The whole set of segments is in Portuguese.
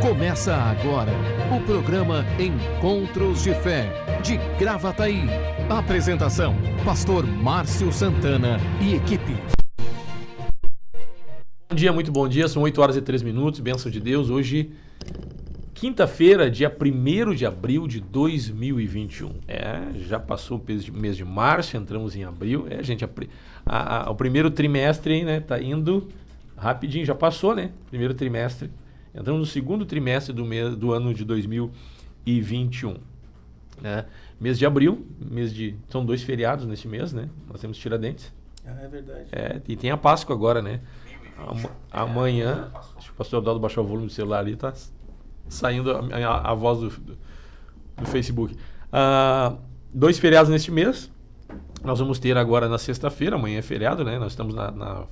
Começa agora o programa Encontros de Fé, de Gravataí. Apresentação, Pastor Márcio Santana e equipe. Bom dia, muito bom dia, são 8 horas e 3 minutos, bênção de Deus. Hoje, quinta-feira, dia 1º de abril de 2021. Já passou o mês de março, entramos em abril. Gente, o primeiro trimestre, né, tá indo rapidinho, já passou, né? Primeiro trimestre. Entramos no segundo trimestre do ano de 2021. Né? Mês de abril, são 2 feriados nesse mês, né? Nós temos Tiradentes. É verdade. E tem a Páscoa agora, né? Amanhã, deixa o pastor Abdaldo baixar o volume do celular ali, tá saindo a voz do Facebook. 2 feriados neste mês. Nós vamos ter agora na sexta-feira, amanhã é feriado, né? Nós estamos na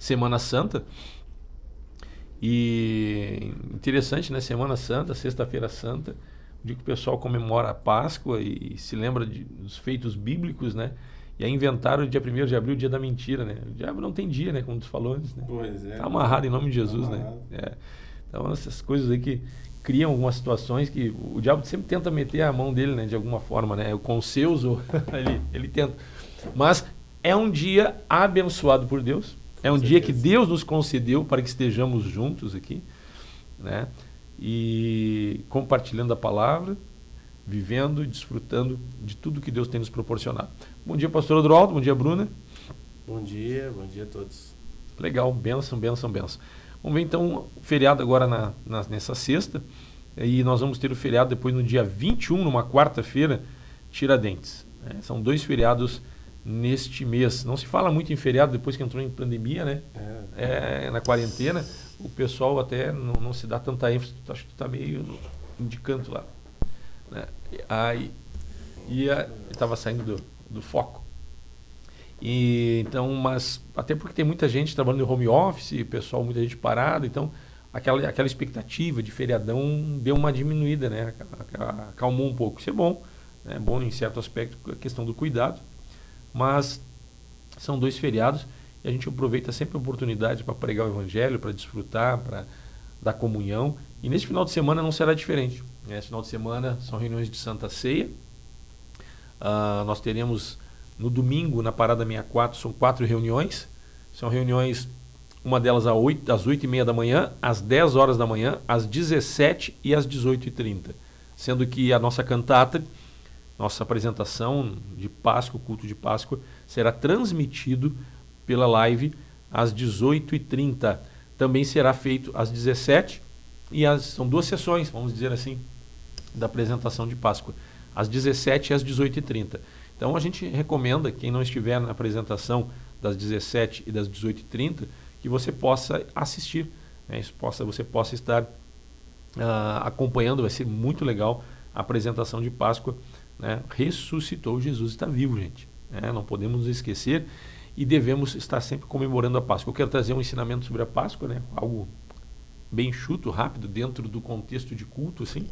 Semana Santa. E interessante, né? Semana Santa, Sexta-feira Santa, o dia que o pessoal comemora a Páscoa e se lembra dos feitos bíblicos, né? E aí inventaram o dia 1º de abril, o dia da mentira, né? O diabo não tem dia, né? Como tu falou antes, né? Pois é. Tá amarrado em nome de Jesus, né? Então, essas coisas aí que criam algumas situações que o diabo sempre tenta meter a mão dele, né? De alguma forma, né? Com os seus, ele tenta. Mas é um dia abençoado por Deus. É um dia que Deus nos concedeu para que estejamos juntos aqui, né? E compartilhando a palavra, vivendo e desfrutando de tudo que Deus tem nos proporcionado. Bom dia, pastor Adroaldo. Bom dia, Bruna. Bom dia a todos. Legal, bênção. Vamos ver então o feriado agora nessa sexta. E nós vamos ter o feriado depois no dia 21, numa quarta-feira, Tiradentes. Né? São 2 feriados neste mês. Não se fala muito em feriado depois que entrou em pandemia, né? Na quarentena, o pessoal até não se dá tanta ênfase. Acho que tu tá meio de canto lá. Né? Estava saindo do foco. Então, mas até porque tem muita gente trabalhando em home office, pessoal, muita gente parada, então aquela expectativa de feriadão deu uma diminuída, né? Acalmou um pouco. Isso é bom, né? É bom em certo aspecto, a questão do cuidado. Mas são 2 feriados e a gente aproveita sempre a oportunidade para pregar o evangelho, para desfrutar, para dar comunhão. E nesse final de semana não será diferente. Esse final de semana são reuniões de Santa Ceia. Nós teremos no domingo, na Parada 64, são 4 reuniões. São reuniões, uma delas às 8h30 da manhã, às 10 horas da manhã, às 17 e às 18h30. Sendo que a nossa cantata, nossa apresentação de Páscoa, o culto de Páscoa, será transmitido pela live às 18h30. Também será feito às 17h e são 2 sessões, vamos dizer assim, da apresentação de Páscoa, às 17h e às 18h30. Então a gente recomenda, quem não estiver na apresentação das 17h e das 18h30, que você possa assistir, né? Você possa estar acompanhando, vai ser muito legal a apresentação de Páscoa, né? Ressuscitou, Jesus está vivo, gente. Não podemos nos esquecer e devemos estar sempre comemorando a Páscoa. Eu quero trazer um ensinamento sobre a Páscoa, né? Algo bem enxuto, rápido, dentro do contexto de culto, assim,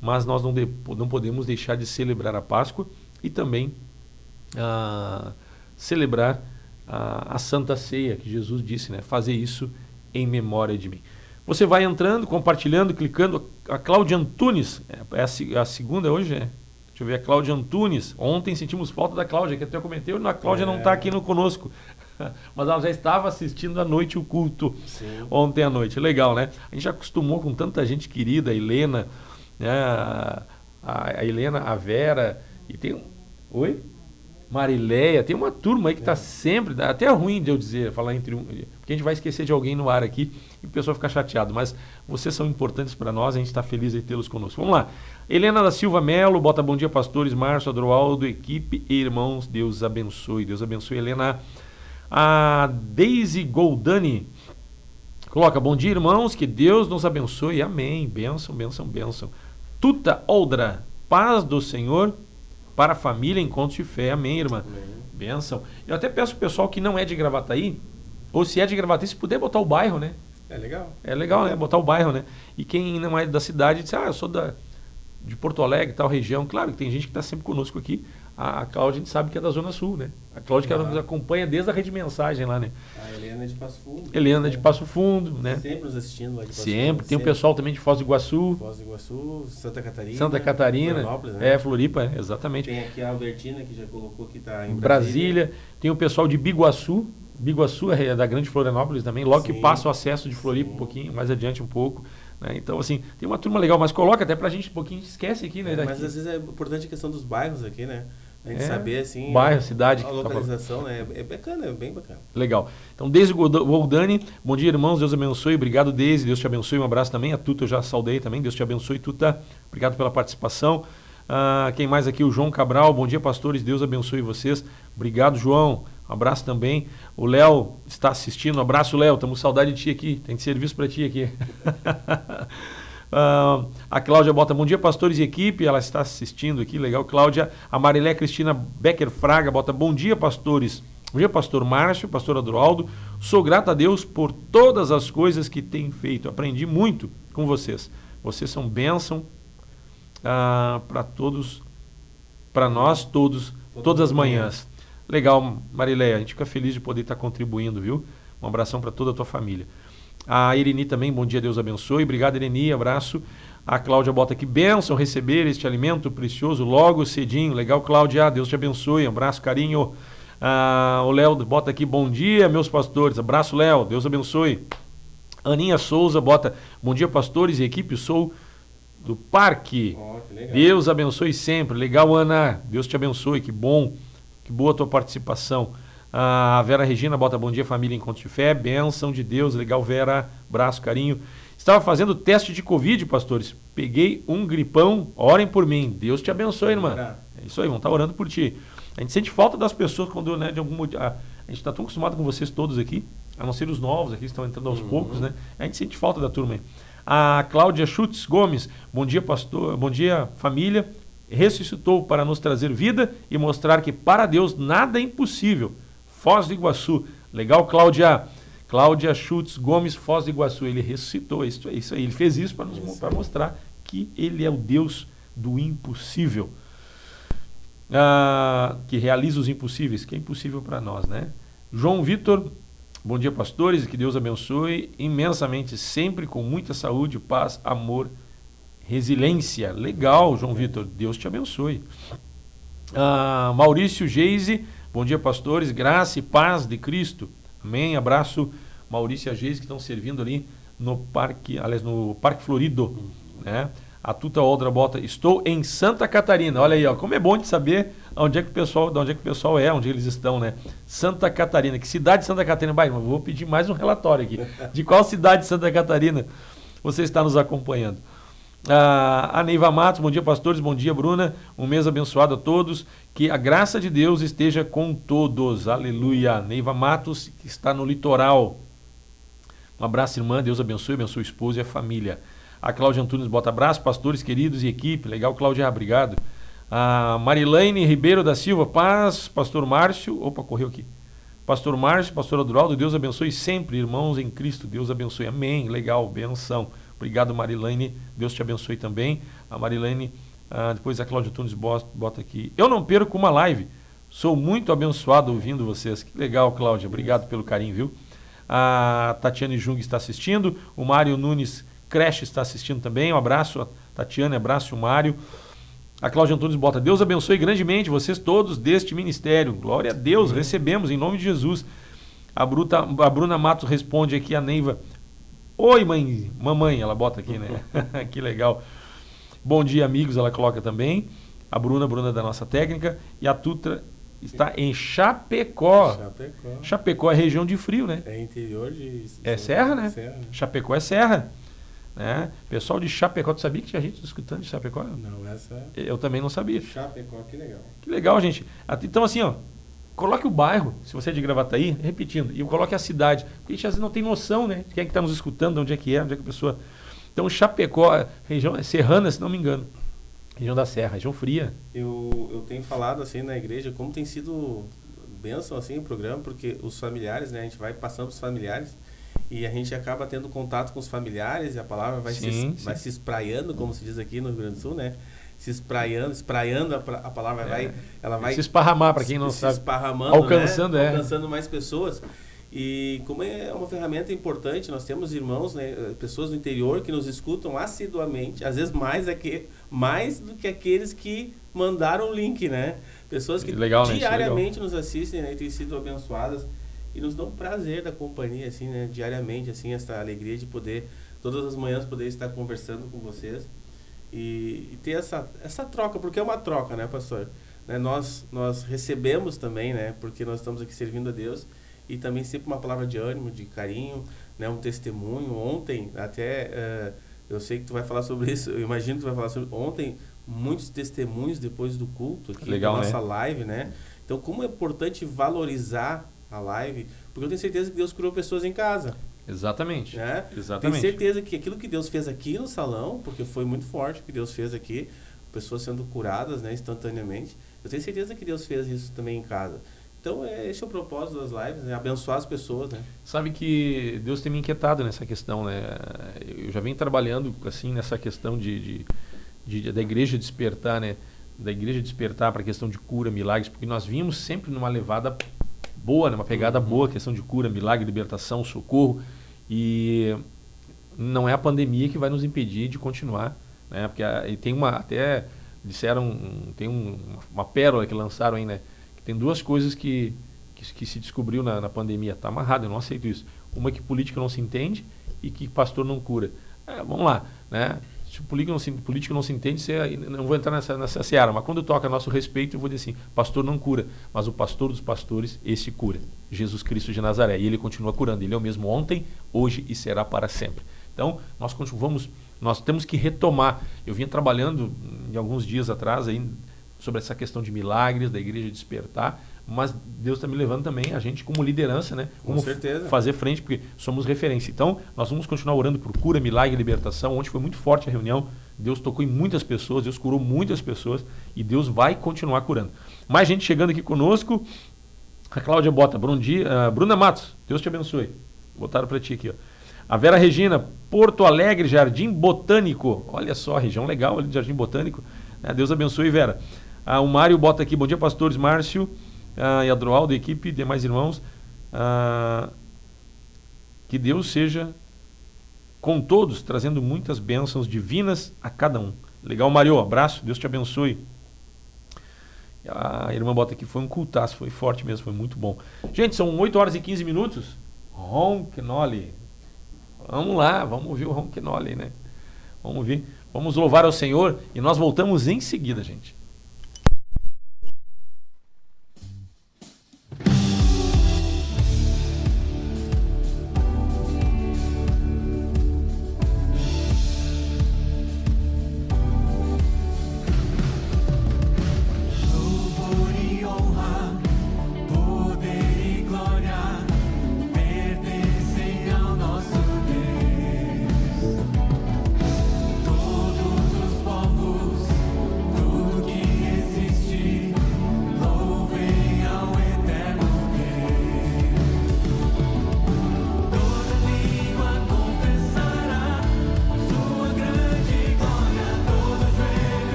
mas nós não podemos deixar de celebrar a Páscoa e também celebrar a Santa Ceia, que Jesus disse, né? Fazer isso em memória de mim. Você vai entrando, compartilhando, clicando. A Cláudia Antunes, é a segunda hoje, Deixa eu ver, a Cláudia Antunes. Ontem sentimos falta da Cláudia, que até eu comentei, a Cláudia não está aqui conosco, mas ela já estava assistindo à noite o culto. Sim. Ontem à noite. Legal, né? A gente já acostumou com tanta gente querida, a Helena, né? A Helena, a Vera, e tem Oi? Marileia, tem uma turma aí que está sempre, até é ruim de eu dizer, falar entre porque a gente vai esquecer de alguém no ar aqui e o pessoal fica chateado, mas vocês são importantes para nós, a gente está feliz de tê-los conosco. Vamos lá. Helena da Silva Melo, bota bom dia, pastores, Márcio, Adroaldo, equipe e irmãos, Deus abençoe, Helena. A Daisy Goldani coloca, bom dia, irmãos, que Deus nos abençoe, amém, bênção. Tuta Oldra, paz do Senhor para a família, encontros de fé, amém, irmã, amém. Bênção. Eu até peço pro pessoal que não é de Gravataí, ou se é de Gravataí, se puder botar o bairro, né? É legal. É legal, né? Botar o bairro, né? E quem não é da cidade, diz, eu sou de Porto Alegre, tal região. Claro que tem gente que está sempre conosco aqui. A Cláudia, a gente sabe que é da Zona Sul, né? A Cláudia que ela nos acompanha desde a rede mensagem lá, né? A Helena é de Passo Fundo. Helena é de Passo Fundo, né? Sempre nos assistindo lá de Passo Fundo. Sempre. Tem o pessoal também de Foz do Iguaçu. Santa Catarina. Florianópolis, né? Floripa, exatamente. Tem aqui a Albertina, que já colocou que está em Brasília. Tem o pessoal de Biguaçu. Biguaçu é da grande Florianópolis também. Logo que passa o acesso de Floripa um pouquinho, mais adiante um pouco. Né? Então, assim, tem uma turma legal, mas coloca até pra gente um pouquinho, a gente esquece aqui, né? Mas às vezes é importante a questão dos bairros aqui, né? A gente saber, assim... Bairro, cidade. A localização, né? É bacana, é bem bacana. Legal. Então, Deise Goldani, bom dia, irmãos, Deus abençoe. Obrigado, Deise, Deus te abençoe. Um abraço também. A Tuta eu já saudei também, Deus te abençoe, Tuta. Obrigado pela participação. Quem mais aqui? O João Cabral, bom dia, pastores, Deus abençoe vocês. Obrigado, João. Um abraço também. O Léo está assistindo. Um abraço, Léo. Estamos com saudade de ti aqui. Tem serviço para ti aqui. A Cláudia bota, bom dia, pastores e equipe. Ela está assistindo aqui. Legal, Cláudia. A Marilé Cristina Becker Fraga bota, bom dia, pastores. Bom dia, pastor Márcio, pastor Adroaldo. Sou grato a Deus por todas as coisas que tem feito. Aprendi muito com vocês. Vocês são bênção para todos, para nós todos, todas as manhãs. Legal, Marileia, a gente fica feliz de poder estar contribuindo, viu? Um abração para toda a tua família. A Ireni também, bom dia, Deus abençoe. Obrigado, Ireni, abraço. A Cláudia bota aqui, bênção receber este alimento precioso logo cedinho. Legal, Cláudia, Deus te abençoe, um abraço, carinho. O Léo bota aqui, bom dia, meus pastores. Abraço, Léo, Deus abençoe. Aninha Souza bota, bom dia, pastores e equipe, sou do Parque. Deus abençoe sempre. Legal, Ana, Deus te abençoe, que bom. Que boa a tua participação. A Vera Regina bota bom dia, família Encontro de Fé. Bênção de Deus. Legal, Vera. Abraço, carinho. Estava fazendo teste de Covid, pastores. Peguei um gripão. Orem por mim. Deus te abençoe, irmã. É isso aí, vamos estar orando por ti. A gente sente falta das pessoas quando, né, de algum motivo. A gente está tão acostumado com vocês todos aqui, a não ser os novos aqui, que estão entrando aos poucos, né? A gente sente falta da turma aí. A Cláudia Schutz Gomes. Bom dia, pastor. Bom dia, família. Ressuscitou para nos trazer vida e mostrar que para Deus nada é impossível. Foz do Iguaçu. Legal, Cláudia. Cláudia Schutz Gomes, Foz do Iguaçu. Ele ressuscitou, é isso aí. Ele fez isso para mostrar que ele é o Deus do impossível. Que realiza os impossíveis, que é impossível para nós, né? João Vitor, bom dia, pastores, que Deus abençoe imensamente, sempre com muita saúde, paz, amor, resiliência. Legal, João Vitor, Deus te abençoe. Maurício Geise, bom dia, pastores, graça e paz de Cristo. Amém, abraço, Maurício e a Geise, que estão servindo ali no Parque Florido, né? A Tuta Oldra bota, estou em Santa Catarina. Olha aí, ó, como é bom de saber de onde é que o pessoal é, onde eles estão, né? Santa Catarina. Que cidade de Santa Catarina? Mas vou pedir mais um relatório aqui. De qual cidade de Santa Catarina você está nos acompanhando? A Neiva Matos, bom dia, pastores, bom dia, Bruna. Um mês abençoado a todos. Que a graça de Deus esteja com todos. Aleluia. Neiva Matos, que está no litoral. Um abraço, irmã. Deus abençoe o esposo e a família. A Cláudia Antunes bota abraço, pastores queridos e equipe. Legal, Cláudia, obrigado. A Marilene Ribeiro da Silva, paz, pastor Márcio. Opa, correu aqui. Pastor Márcio, pastor Aduraldo, Deus abençoe sempre, irmãos em Cristo. Deus abençoe. Amém. Legal, benção. Obrigado, Marilene. Deus te abençoe também. A Marilene, depois a Cláudia Antunes bota aqui. Eu não perco uma live. Sou muito abençoado ouvindo vocês. Que legal, Cláudia. Obrigado pelo carinho, viu? A Tatiane Jung está assistindo. O Mário Nunes Creche está assistindo também. Um abraço, Tatiana, abraço, o Mário. A Cláudia Antunes bota, Deus abençoe grandemente vocês todos deste ministério. Glória a Deus, recebemos em nome de Jesus. A Bruna Matos responde aqui, a Neiva. Oi, mamãe, ela bota aqui, né? Que legal. Bom dia, amigos, ela coloca também. A Bruna da nossa técnica. E a Tutra está em Chapecó. Chapecó é região de frio, né? É interior de... É serra, né? Chapecó é serra. Né? Pessoal de Chapecó, tu sabia que tinha gente escutando de Chapecó? Não, essa... Eu também não sabia. Chapecó, que legal. Que legal, gente. Então, assim, ó, coloque o bairro, se você é de Gravataí, repetindo, e coloque a cidade. Porque a gente às vezes não tem noção, né? De quem é que está nos escutando, de onde é que a pessoa... Então, Chapecó, região serrana, se não me engano. Região da Serra, região fria. Eu tenho falado, assim, na igreja, como tem sido bênção, assim, o programa, porque os familiares, né? A gente vai passando os familiares e a gente acaba tendo contato com os familiares e a palavra vai se espraiando, como se diz aqui no Rio Grande do Sul, né? Se espraiando a palavra ela vai se esparramar, para quem não sabe, esparramando, alcançando, né? Alcançando mais pessoas. E como é uma ferramenta importante, nós temos irmãos, né, pessoas do interior que nos escutam assiduamente, às vezes mais do que aqueles que mandaram o link, né? Pessoas que diariamente nos assistem, né, e têm sido abençoadas e nos dão prazer da companhia, assim, né, diariamente, assim, essa alegria de poder, todas as manhãs, poder estar conversando com vocês e ter essa troca, porque é uma troca, né, pastor? Né, nós recebemos também, né, porque nós estamos aqui servindo a Deus. E também sempre uma palavra de ânimo, de carinho, né, um testemunho. Ontem, até, eu sei que tu vai falar sobre isso, eu imagino que tu vai falar sobre ontem, muitos testemunhos depois do culto aqui, da nossa live, né? Então, como é importante valorizar a live, porque eu tenho certeza que Deus curou pessoas em casa. Exatamente. Né? Exatamente. Tenho certeza que aquilo que Deus fez aqui no salão, porque foi muito forte o que Deus fez aqui, pessoas sendo curadas, né, instantaneamente, eu tenho certeza que Deus fez isso também em casa. Então, esse é o propósito das lives, né? Abençoar as pessoas, né? Sabe que Deus tem me inquietado nessa questão, né? Eu já venho trabalhando, assim, nessa questão da igreja despertar, né? Da igreja despertar para a questão de cura, milagres, porque nós vimos sempre numa levada boa, né? Uma pegada boa, questão de cura, milagre, libertação, socorro. E não é a pandemia que vai nos impedir de continuar, né? Porque tem até disseram, tem uma pérola que lançaram aí, né? Tem duas coisas que se descobriu na pandemia. Está amarrado, eu não aceito isso. Uma é que política não se entende e que pastor não cura. Vamos lá, né? Se político não se entende, não vou entrar nessa seara, mas quando toca a nosso respeito, eu vou dizer assim, pastor não cura, mas o pastor dos pastores, esse cura. Jesus Cristo de Nazaré. E ele continua curando. Ele é o mesmo ontem, hoje e será para sempre. Então, nós temos que retomar. Eu vinha trabalhando em alguns dias atrás aí, sobre essa questão de milagres, da igreja despertar, mas Deus está me levando também, a gente como liderança, né? Como fazer frente, porque somos referência. Então, nós vamos continuar orando por cura, milagre e libertação. Ontem foi muito forte a reunião, Deus tocou em muitas pessoas, Deus curou muitas pessoas e Deus vai continuar curando. Mais gente chegando aqui conosco, a Cláudia bota, bom dia, Bruna Matos, Deus te abençoe. Botaram para ti aqui, ó. A Vera Regina, Porto Alegre, Jardim Botânico. Olha só, região legal ali do Jardim Botânico. Deus abençoe, Vera. O Mário bota aqui, bom dia, pastores Márcio e Adroaldo, equipe, demais irmãos. Que Deus seja com todos, trazendo muitas bênçãos divinas a cada um. Legal, Mário, abraço, Deus te abençoe. A irmã bota aqui, foi um cultaço, foi forte mesmo, foi muito bom. Gente, são 8 horas e 15 minutos. Ronquinoli. Vamos lá, vamos ouvir o Ronquinoli, né? Vamos ouvir. Vamos louvar ao Senhor e nós voltamos em seguida, gente.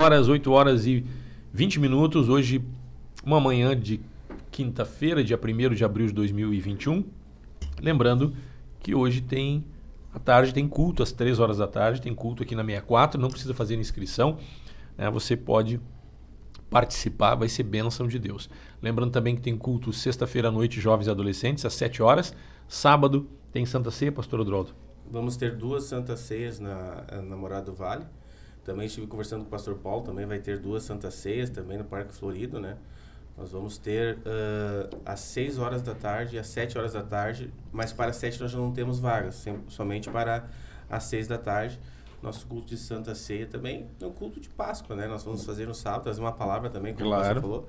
horas, 8 horas e 20 minutos. Hoje, uma manhã de quinta-feira, dia 1º de abril de 2021. Lembrando que hoje tem, à tarde, tem culto, às 3 horas da tarde, tem culto aqui na 64, não precisa fazer inscrição, né? Você pode participar, vai ser bênção de Deus. Lembrando também que tem culto sexta-feira à noite, jovens e adolescentes, às 7 horas. Sábado tem Santa Ceia, pastor Odroldo. Vamos ter 2 Santas Ceias na Morada do Vale. Também estive conversando com o pastor Paulo, também vai ter 2 Santas Ceias também no Parque Florido, né? Nós vamos ter às 6 horas da tarde e às 7 horas da tarde, mas para 7 nós já não temos vagas, somente para às 6 da tarde. Nosso culto de Santa Ceia também é um culto de Páscoa, né? Nós vamos fazer no sábado, trazer uma palavra também, como você falou,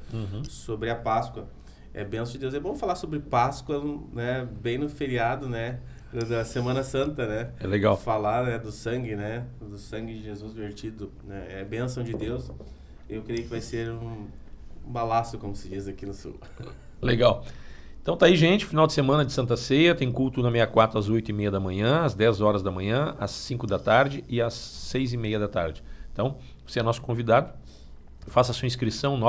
sobre a Páscoa. É bênção de Deus. É bom falar sobre Páscoa, né? Bem no feriado, né? Da Semana Santa, né? É legal. Falar, né, do sangue, né? Do sangue de Jesus vertido, né? É bênção de Deus. Eu creio que vai ser um balaço, como se diz aqui no Sul. Legal. Então tá aí, gente, final de semana de Santa Ceia, tem culto na 64 às 8h30 da manhã, às 10 horas da manhã, às 5 da tarde e às 6h30 da tarde. Então, você é nosso convidado, faça a sua inscrição,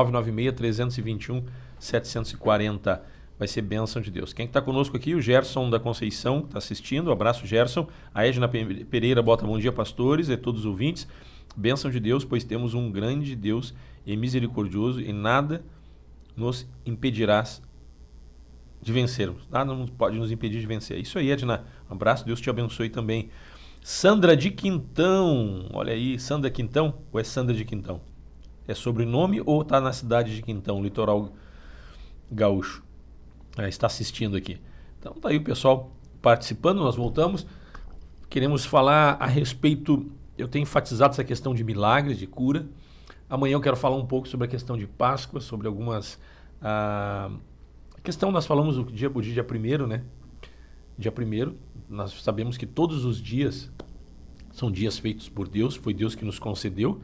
996-321-740, vai ser bênção de Deus. Quem está conosco aqui? O Gerson da Conceição, está assistindo, abraço Gerson. A Edna Pereira bota bom dia, pastores e todos os ouvintes. Bênção de Deus, pois temos um grande Deus e misericordioso e nada nos impedirá de vencermos. Nada não pode nos impedir de vencer. Isso aí, Edna. Um abraço, Deus te abençoe também. Sandra de Quintão. Olha aí, Sandra Quintão ou é Sandra de Quintão? É sobrenome ou está na cidade de Quintão, litoral gaúcho? Está assistindo aqui. Então tá aí o pessoal participando, nós voltamos. Queremos falar a respeito, eu tenho enfatizado essa questão de milagres, de cura. Amanhã eu quero falar um pouco sobre a questão de Páscoa, sobre algumas... A questão, nós falamos o dia 1º, né? Dia 1º, nós sabemos que todos os dias são dias feitos por Deus, foi Deus que nos concedeu.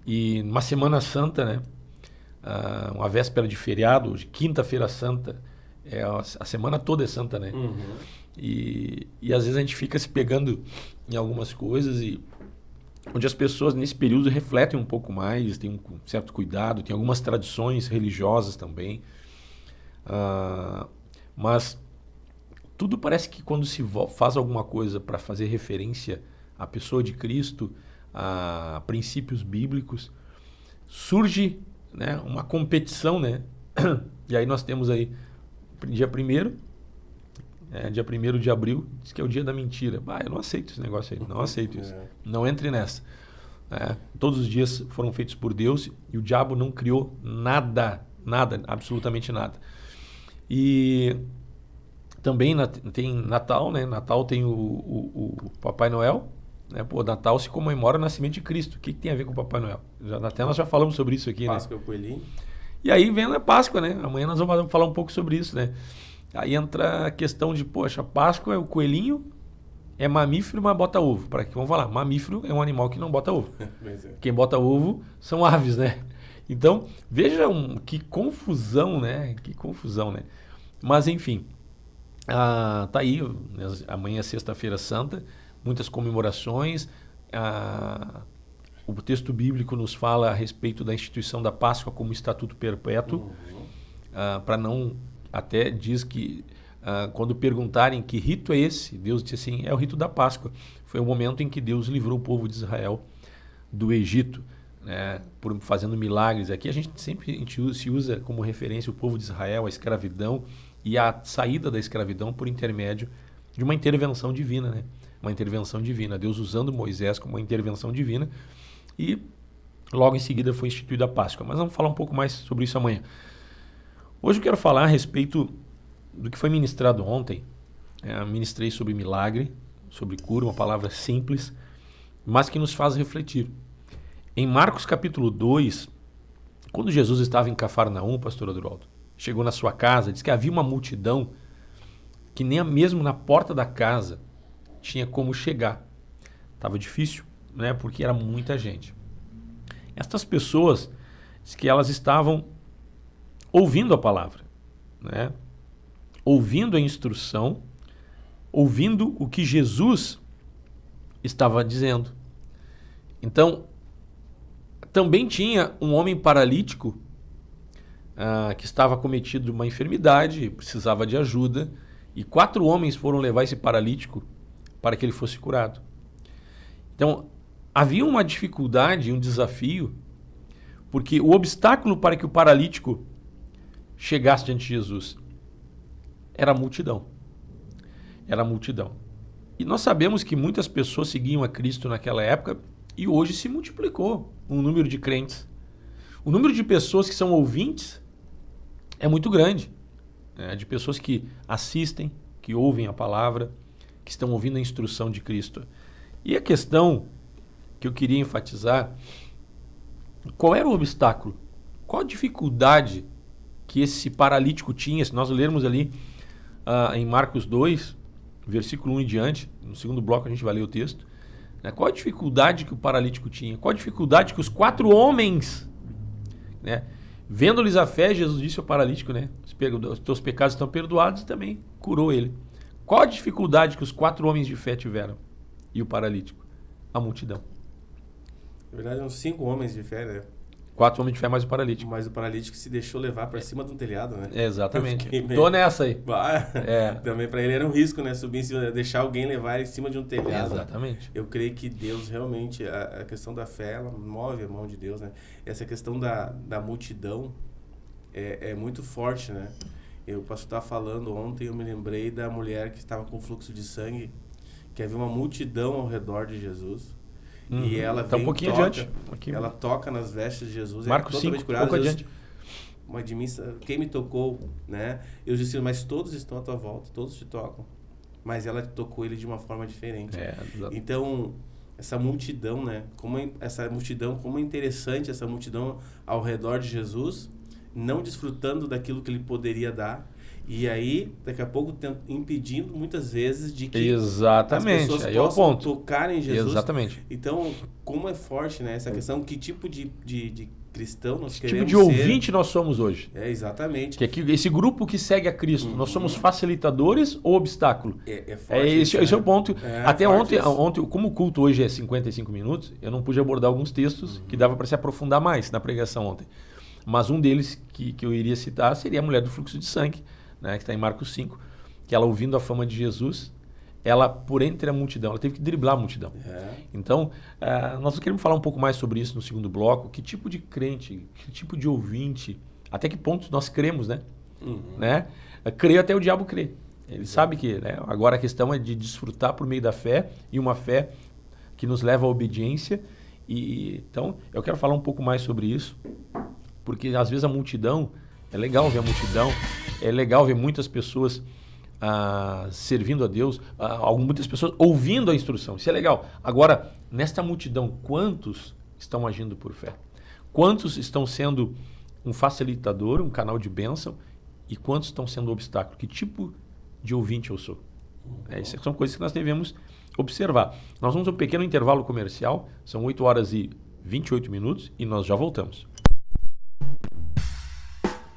E numa Semana Santa, né? Uma véspera de feriado, de Quinta-feira Santa, a semana toda é santa, né? E às vezes a gente fica se pegando em algumas coisas e onde as pessoas nesse período refletem um pouco mais, têm um certo cuidado, tem algumas tradições religiosas também. Mas tudo parece que quando se faz alguma coisa para fazer referência à pessoa de Cristo, a princípios bíblicos, surge, né, uma competição, né? E aí nós temos aí dia 1º, dia 1º de abril, diz que é o dia da mentira. Eu não aceito esse negócio aí, não aceito isso. Não entre nessa. Todos os dias foram feitos por Deus e o diabo não criou nada, absolutamente nada. E também tem Natal, né? Natal tem o Papai Noel, né? Natal se comemora o nascimento de Cristo. O que tem a ver com o Papai Noel? Até nós já falamos sobre isso aqui, Páscoa, né? o coelhinho. E aí vem a Páscoa, né? Amanhã nós vamos falar um pouco sobre isso, né? Aí entra a questão de, Páscoa é o coelhinho, é mamífero, mas bota ovo. Para que vamos falar? Mamífero é um animal que não bota ovo. Quem bota ovo são aves, né? Então, vejam que confusão, né? Que confusão, né? Mas, enfim, tá aí, amanhã é Sexta-feira Santa, muitas comemorações. O texto bíblico nos fala a respeito da instituição da Páscoa como estatuto perpétuo, para não... Até diz que, quando perguntarem que rito é esse, Deus disse assim, é o rito da Páscoa. Foi o momento em que Deus livrou o povo de Israel do Egito, né, fazendo milagres. Aqui a gente sempre se usa como referência o povo de Israel, a escravidão e a saída da escravidão por intermédio de uma intervenção divina, né? Uma intervenção divina. Deus usando Moisés como uma intervenção divina e logo em seguida foi instituída a Páscoa. Mas vamos falar um pouco mais sobre isso amanhã. Hoje eu quero falar a respeito do que foi ministrado ontem. Ministrei sobre milagre, sobre cura, uma palavra simples, mas que nos faz refletir. Em Marcos capítulo 2, quando Jesus estava em Cafarnaum, pastor Adroaldo, chegou na sua casa, diz que havia uma multidão que nem mesmo na porta da casa tinha como chegar. Estava difícil, né, porque era muita gente. Estas pessoas, diz que elas estavam ouvindo a palavra, né? Ouvindo a instrução, ouvindo o que Jesus estava dizendo. Então, também tinha um homem paralítico que estava cometido de uma enfermidade, precisava de ajuda, e 4 homens foram levar esse paralítico para que ele fosse curado. Então, havia uma dificuldade, um desafio, porque o obstáculo para que o paralítico chegasse diante de Jesus era a multidão. Era a multidão. E nós sabemos que muitas pessoas seguiam a Cristo naquela época e hoje se multiplicou o número de crentes. O número de pessoas que são ouvintes é muito grande, né? De pessoas que assistem, que ouvem a palavra, que estão ouvindo a instrução de Cristo. E a questão que eu queria enfatizar, qual era o obstáculo? Qual a dificuldade que esse paralítico tinha? Se nós lermos ali em Marcos 2, versículo 1 em diante, no segundo bloco a gente vai ler o texto, né? Qual a dificuldade que o paralítico tinha? Qual a dificuldade que os 4 homens, né? Vendo-lhes a fé, Jesus disse ao paralítico, né? Os teus pecados estão perdoados, e também curou ele. Qual a dificuldade que os 4 homens de fé tiveram? E o paralítico? A multidão. Na verdade, eram 5 homens de fé, né? 4 homens de fé mais o paralítico. Mas o paralítico se deixou levar para cima de um telhado, né? Exatamente. Meio... Tô nessa aí. Também para ele era um risco, né? Subir em cima, deixar alguém levar ele em cima de um telhado. Exatamente. Eu creio que Deus realmente, a questão da fé, ela move a mão de Deus, né? Essa questão da multidão é muito forte, né? O pastor estava falando ontem, eu me lembrei da mulher que estava com fluxo de sangue, que havia uma multidão ao redor de Jesus. E ela tá vem, um pouquinho toca, adiante. ela toca nas vestes de Jesus. Marcos 5, pouco adiante. Mas de mim, quem me tocou, né? Eu disse, mas todos estão à tua volta, todos te tocam. Mas ela tocou ele de uma forma diferente. Então, essa multidão, né? Como é interessante essa multidão ao redor de Jesus, não desfrutando daquilo que ele poderia dar. E aí, daqui a pouco, impedindo muitas vezes de que as pessoas aí possam tocar em Jesus. Exatamente. Então, como é forte, né, essa questão, que tipo de cristão nós queremos ser. Que tipo de ouvinte nós somos hoje. Exatamente. Que esse grupo que segue a Cristo, nós somos facilitadores ou obstáculo? Forte esse é o ponto. Até ontem, como o culto hoje é 55 minutos, eu não pude abordar alguns textos que dava para se aprofundar mais na pregação ontem. Mas um deles que eu iria citar seria a mulher do fluxo de sangue, né, que está em Marcos 5, que ela, ouvindo a fama de Jesus, ela, por entre a multidão, ela teve que driblar a multidão. Então, nós queremos falar um pouco mais sobre isso no segundo bloco. Que tipo de crente, que tipo de ouvinte, até que ponto nós cremos, né? Né? Crer até o diabo crer. Ele sabe que, né? Agora a questão é de desfrutar por meio da fé, e uma fé que nos leva à obediência. Então, eu quero falar um pouco mais sobre isso, porque às vezes a multidão, é legal ver a multidão, é legal ver muitas pessoas servindo a Deus, muitas pessoas ouvindo a instrução, isso é legal. Agora, nesta multidão, quantos estão agindo por fé? Quantos estão sendo um facilitador, um canal de bênção, e quantos estão sendo um obstáculo? Que tipo de ouvinte eu sou? Essas são coisas que nós devemos observar. Nós vamos a um pequeno intervalo comercial, são 8 horas e 28 minutos, e nós já voltamos.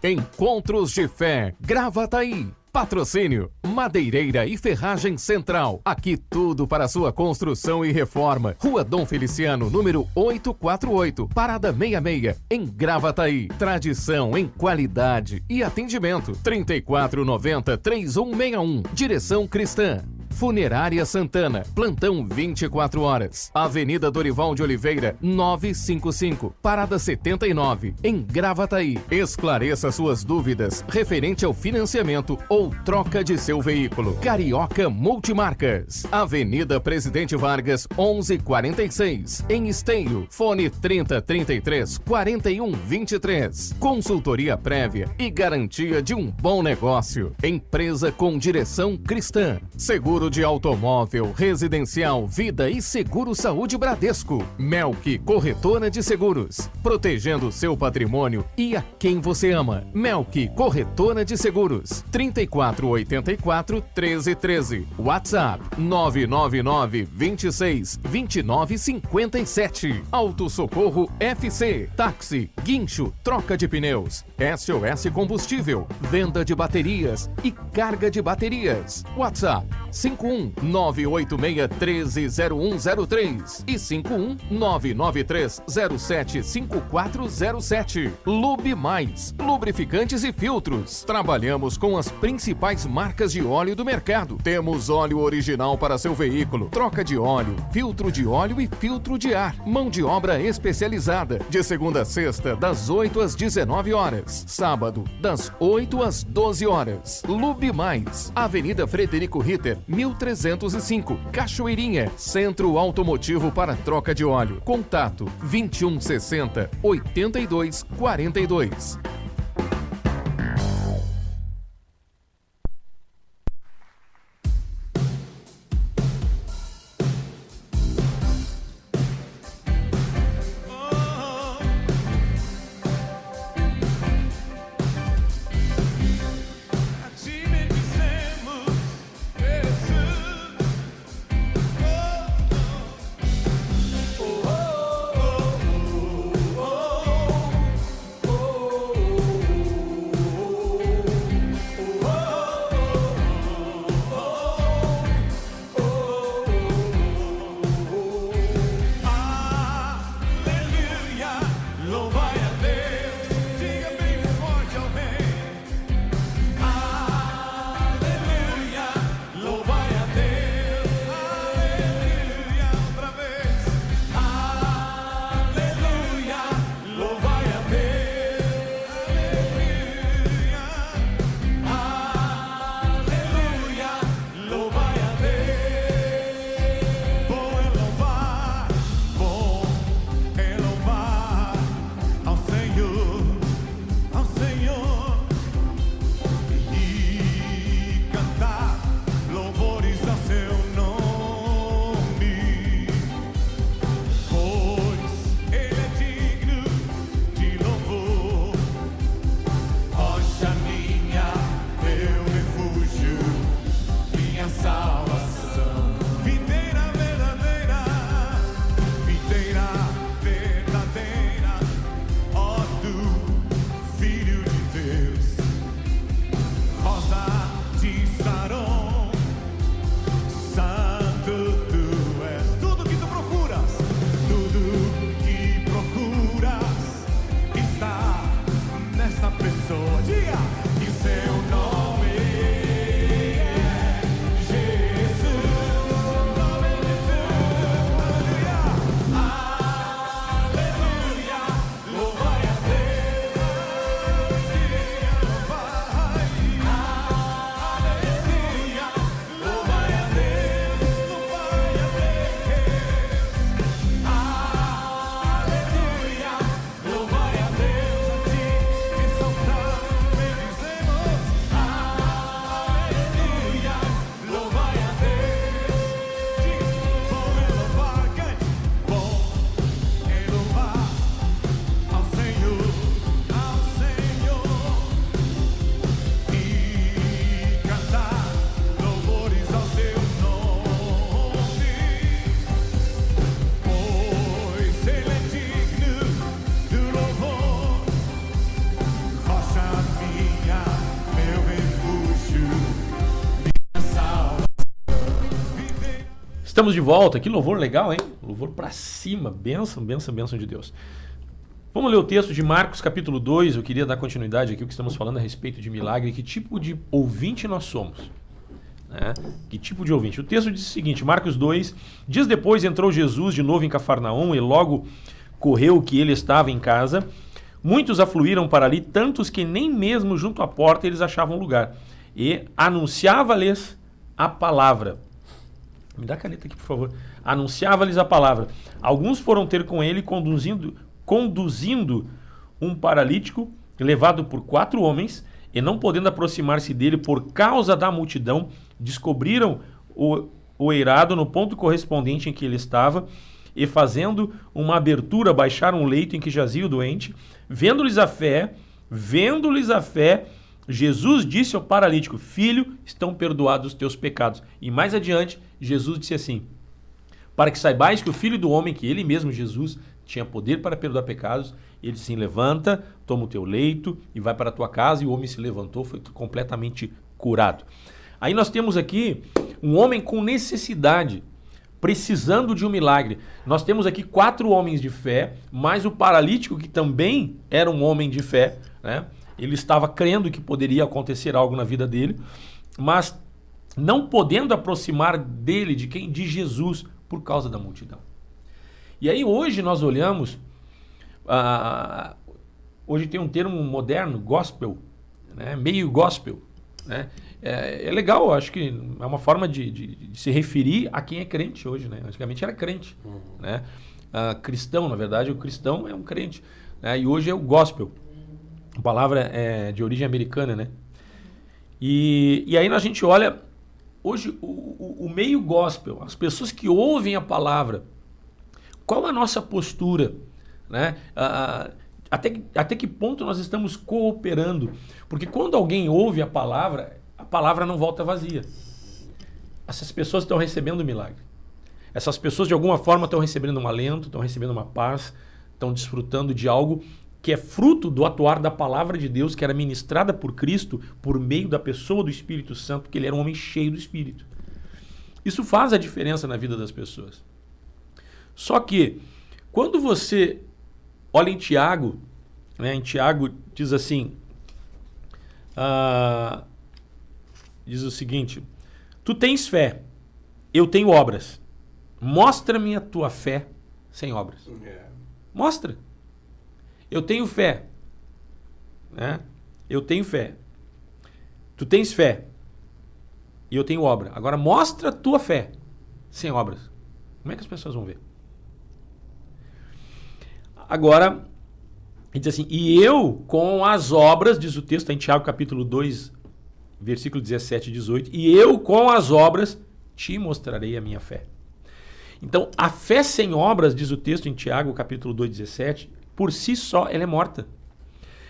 Encontros de Fé, Gravataí. Patrocínio, Madeireira e Ferragem Central. Aqui tudo para sua construção e reforma. Rua Dom Feliciano, número 848, Parada 66, em Gravataí. Tradição em qualidade e atendimento. 3490-3161. Direção Cristã. Funerária Santana, plantão 24 horas. Avenida Dorival de Oliveira, 955, Parada 79, em Gravataí. Esclareça suas dúvidas referente ao financiamento ou troca de seu veículo. Carioca Multimarcas, Avenida Presidente Vargas, 1146, em Esteio. Fone 3033-4123. Consultoria prévia e garantia de um bom negócio. Empresa com direção cristã. Seguro de automóvel, residencial, vida e seguro saúde Bradesco. Melk, corretora de seguros. Protegendo seu patrimônio e a quem você ama. Melk, corretora de seguros. 3484-1313. WhatsApp 999-26-2957. Auto Socorro FC. Táxi, guincho, troca de pneus. SOS Combustível. Venda de baterias e carga de baterias. WhatsApp 51-986-130103 e 51-993-075407. Lube Mais, lubrificantes e filtros. Trabalhamos com as principais marcas de óleo do mercado. Temos óleo original para seu veículo, troca de óleo, filtro de óleo e filtro de ar. Mão de obra especializada, de segunda a sexta, das 8 às 19 horas. Sábado, das 8 às 12 horas. Lube Mais, Avenida Frederico Ritter, 1305, Cachoeirinha, Centro Automotivo para troca de óleo. Contato 2160-8242. Estamos de volta. Que louvor legal, hein? Louvor pra cima. Bênção, bênção, bênção de Deus. Vamos ler o texto de Marcos, capítulo 2. Eu queria dar continuidade aqui ao que estamos falando a respeito de milagre. Que tipo de ouvinte nós somos? Né? Que tipo de ouvinte? O texto diz o seguinte, Marcos 2. Dias depois entrou Jesus de novo em Cafarnaum e logo correu que ele estava em casa. Muitos afluíram para ali, tantos que nem mesmo junto à porta eles achavam lugar. E anunciava-lhes a palavra. Me dá a caneta aqui, por favor. Anunciava-lhes a palavra. Alguns foram ter com ele, conduzindo um paralítico, levado por 4 homens, e não podendo aproximar-se dele por causa da multidão, descobriram o eirado no ponto correspondente em que ele estava, e fazendo uma abertura, baixaram o leito em que jazia o doente. Vendo-lhes a fé, Jesus disse ao paralítico, filho, estão perdoados os teus pecados. E mais adiante, Jesus disse assim, para que saibais que o Filho do Homem, que ele mesmo, Jesus, tinha poder para perdoar pecados, ele disse assim, levanta, toma o teu leito e vai para a tua casa. E o homem se levantou, foi completamente curado. Aí nós temos aqui um homem com necessidade, precisando de um milagre. Nós temos aqui 4 homens de fé, mais o paralítico, que também era um homem de fé, né? Ele estava crendo que poderia acontecer algo na vida dele, mas não podendo aproximar dele, de quem? De Jesus, por causa da multidão. E aí hoje nós olhamos, hoje tem um termo moderno, gospel, né? Meio gospel, né? É legal, acho que é uma forma de se referir a quem é crente hoje, né? Antigamente era crente, né? Cristão, na verdade, o cristão é um crente, né? E hoje é o gospel. A palavra é de origem americana, né? E aí a gente olha, hoje, o meio gospel, as pessoas que ouvem a palavra, qual a nossa postura, né? Até que ponto nós estamos cooperando? Porque quando alguém ouve a palavra não volta vazia. Essas pessoas estão recebendo um milagre. Essas pessoas, de alguma forma, estão recebendo um alento, estão recebendo uma paz, estão desfrutando de algo que é fruto do atuar da palavra de Deus, que era ministrada por Cristo, por meio da pessoa do Espírito Santo, porque ele era um homem cheio do Espírito. Isso faz a diferença na vida das pessoas. Só que, quando você olha em Tiago, né, em Tiago diz assim, diz o seguinte, tu tens fé, eu tenho obras, mostra-me a tua fé sem obras. Mostra. Eu tenho fé, né? Eu tenho fé. Tu tens fé e eu tenho obra. Agora mostra a tua fé sem obras. Como é que as pessoas vão ver? Agora, ele diz assim, e eu com as obras, diz o texto, está em Tiago capítulo 2, versículo 17 e 18, e eu com as obras te mostrarei a minha fé. Então, a fé sem obras, diz o texto em Tiago capítulo 2, 17, por si só, ela é morta.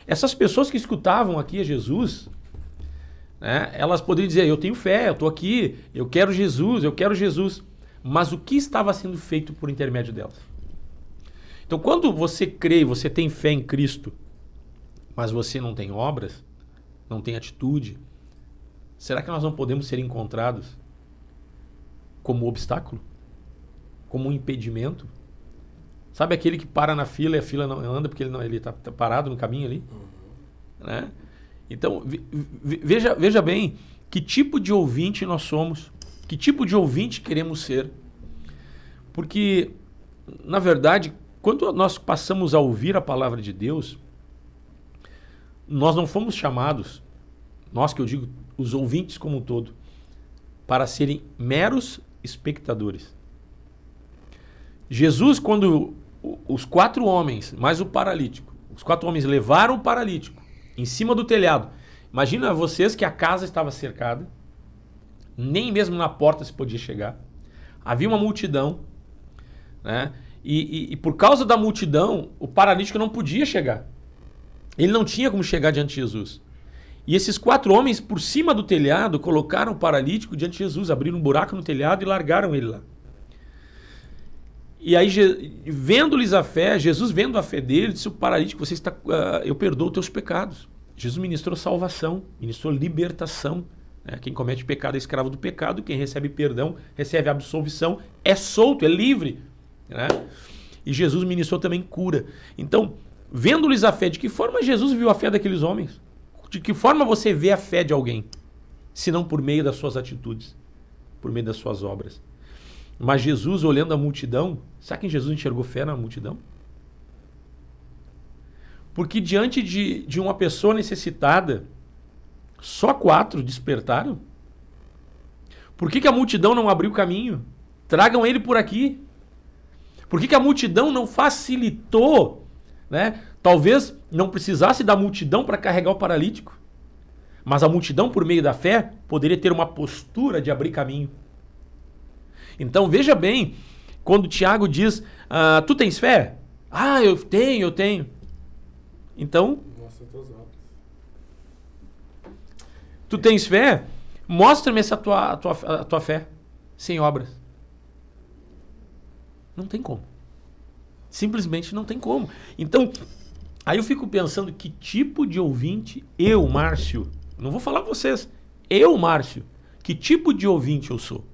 Essas pessoas que escutavam aqui a Jesus, né, elas poderiam dizer, eu tenho fé, eu estou aqui, eu quero Jesus. Mas o que estava sendo feito por intermédio delas? Então, quando você crê, você tem fé em Cristo, mas você não tem obras, não tem atitude, será que nós não podemos ser encontrados como obstáculo? Como um impedimento? Sabe aquele que para na fila e a fila não anda porque ele está parado no caminho ali? Né? Então, veja bem que tipo de ouvinte nós somos, que tipo de ouvinte queremos ser. Porque, na verdade, quando nós passamos a ouvir a palavra de Deus, nós não fomos chamados, nós que eu digo, os ouvintes como um todo, para serem meros espectadores. Jesus, quando os 4 homens, mais o paralítico, os 4 homens levaram o paralítico em cima do telhado. Imagina vocês que a casa estava cercada, nem mesmo na porta se podia chegar. Havia uma multidão, né? E por causa da multidão, o paralítico não podia chegar. Ele não tinha como chegar diante de Jesus. E esses 4 homens, por cima do telhado, colocaram o paralítico diante de Jesus, abriram um buraco no telhado e largaram ele lá. E aí, vendo-lhes a fé, Jesus vendo a fé dele, disse, o paralítico, você está, eu perdoo os teus pecados. Jesus ministrou salvação, ministrou libertação, Né? Quem comete pecado é escravo do pecado, quem recebe perdão, recebe absolvição, é solto, é livre. Né? E Jesus ministrou também cura. Então, vendo-lhes a fé, de que forma Jesus viu a fé daqueles homens? De que forma você vê a fé de alguém? Se não por meio das suas atitudes, por meio das suas obras. Mas Jesus, olhando a multidão, sabe que Jesus enxergou fé na multidão? Porque diante de uma pessoa necessitada, só 4 despertaram. Por que a multidão não abriu caminho? Tragam ele por aqui. Por que a multidão não facilitou? Né? Talvez não precisasse da multidão para carregar o paralítico. Mas a multidão, por meio da fé, poderia ter uma postura de abrir caminho. Então veja bem, quando Tiago diz, tu tens fé? Eu tenho. Então, tu tens fé? Mostra-me essa tua fé, sem obras. Não tem como. Simplesmente não tem como. Então, aí eu fico pensando que tipo de ouvinte eu, Márcio, não vou falar vocês, eu, Márcio, que tipo de ouvinte eu sou?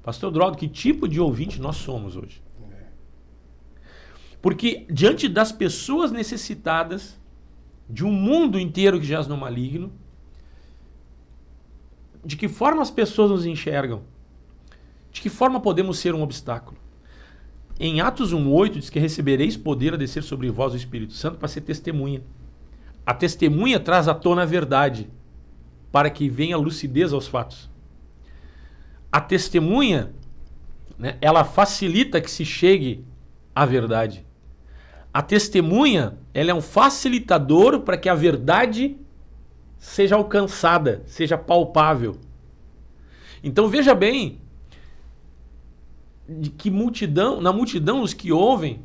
Pastor Drogo, que tipo de ouvinte nós somos hoje? Porque diante das pessoas necessitadas, de um mundo inteiro que jaz no maligno, de que forma as pessoas nos enxergam? De que forma podemos ser um obstáculo? Em Atos 1:8 diz que recebereis poder a descer sobre vós o Espírito Santo para ser testemunha. A testemunha traz à tona a verdade, para que venha lucidez aos fatos. A testemunha, né, ela facilita que se chegue à verdade. A testemunha, ela é um facilitador para que a verdade seja alcançada, seja palpável. Então veja bem, de que na multidão os que ouvem,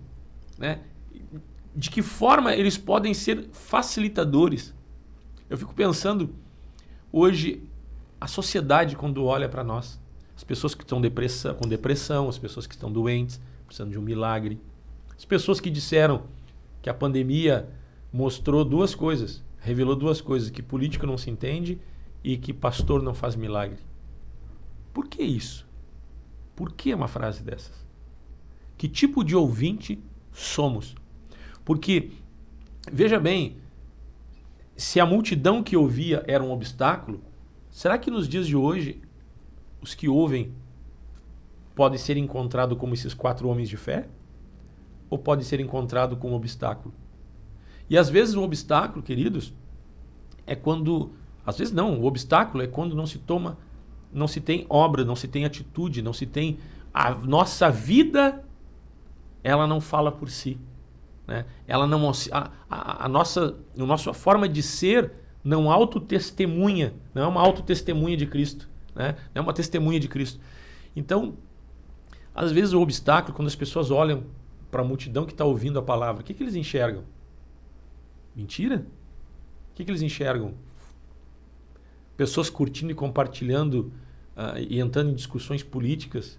né, de que forma eles podem ser facilitadores. Eu fico pensando, hoje, a sociedade quando olha para nós, as pessoas que estão com depressão, as pessoas que estão doentes, precisando de um milagre, as pessoas que disseram que a pandemia mostrou 2 coisas, revelou 2 coisas, que político não se entende e que pastor não faz milagre. Por que isso? Por que uma frase dessas? Que tipo de ouvinte somos? Porque, veja bem, se a multidão que ouvia era um obstáculo, será que nos dias de hoje os que ouvem podem ser encontrados como esses 4 homens de fé? Ou pode ser encontrado como um obstáculo? E às vezes o obstáculo, queridos, é quando... Às vezes não, o obstáculo é quando não se tem obra, não se tem atitude, não se tem... A nossa vida, ela não fala por si. Né? Ela não... A nossa forma de ser não autotestemunha, não é uma autotestemunha de Cristo. Né? Não é uma testemunha de Cristo. Então, às vezes o obstáculo, quando as pessoas olham para a multidão que está ouvindo a palavra, o que eles enxergam? Mentira? O que eles enxergam? Pessoas curtindo e compartilhando e entrando em discussões políticas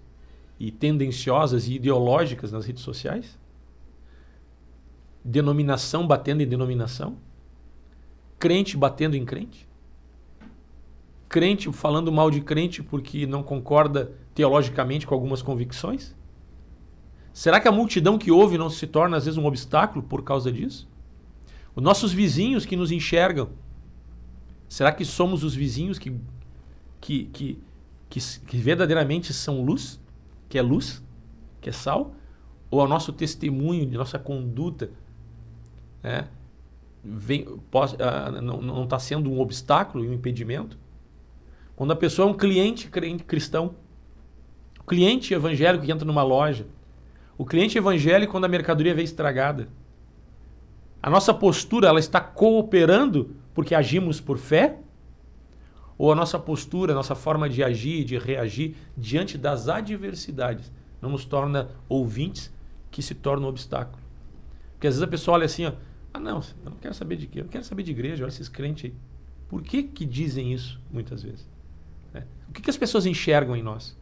e tendenciosas e ideológicas nas redes sociais? Denominação batendo em denominação? Crente batendo em crente? Crente falando mal de crente porque não concorda teologicamente com algumas convicções? Será que a multidão que ouve não se torna às vezes um obstáculo por causa disso? Os nossos vizinhos que nos enxergam, será que somos os vizinhos que verdadeiramente são luz? Que é sal? Ou o nosso testemunho, de nossa conduta, né, não está sendo um obstáculo e um impedimento? Quando a pessoa é um cliente cristão, o cliente evangélico que entra numa loja, o cliente evangélico quando a mercadoria vem estragada, a nossa postura, ela está cooperando porque agimos por fé? Ou a nossa postura, a nossa forma de agir, de reagir diante das adversidades não nos torna ouvintes que se tornam um obstáculo? Porque às vezes a pessoa olha assim, ó, não, eu não quero saber de quê? Eu não quero saber de igreja, olha esses crentes aí. Por que dizem isso muitas vezes? O que as pessoas enxergam em nós?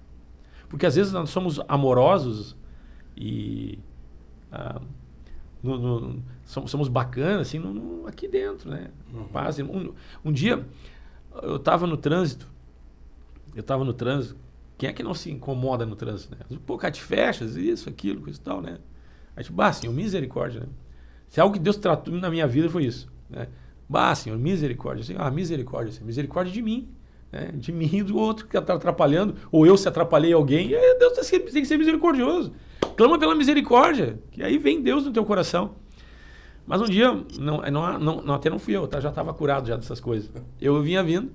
Porque às vezes nós somos amorosos e somos bacanas assim, aqui dentro, né? Paz. Um dia eu estava no trânsito. Quem é que não se incomoda no trânsito, né? Pô, cara, te fechas, isso, aquilo, coisa e tal, né? Aí, tipo, Senhor, misericórdia, né? Se algo que Deus tratou na minha vida foi isso, né? Senhor, misericórdia. Assim, misericórdia, assim, misericórdia de mim, né? De mim e do outro que está atrapalhando, ou eu se atrapalhei alguém, e Deus tem que ser misericordioso. Clama pela misericórdia, que aí vem Deus no teu coração. Mas um dia, até não fui eu, tá? Já estava curado já dessas coisas. Eu vinha vindo.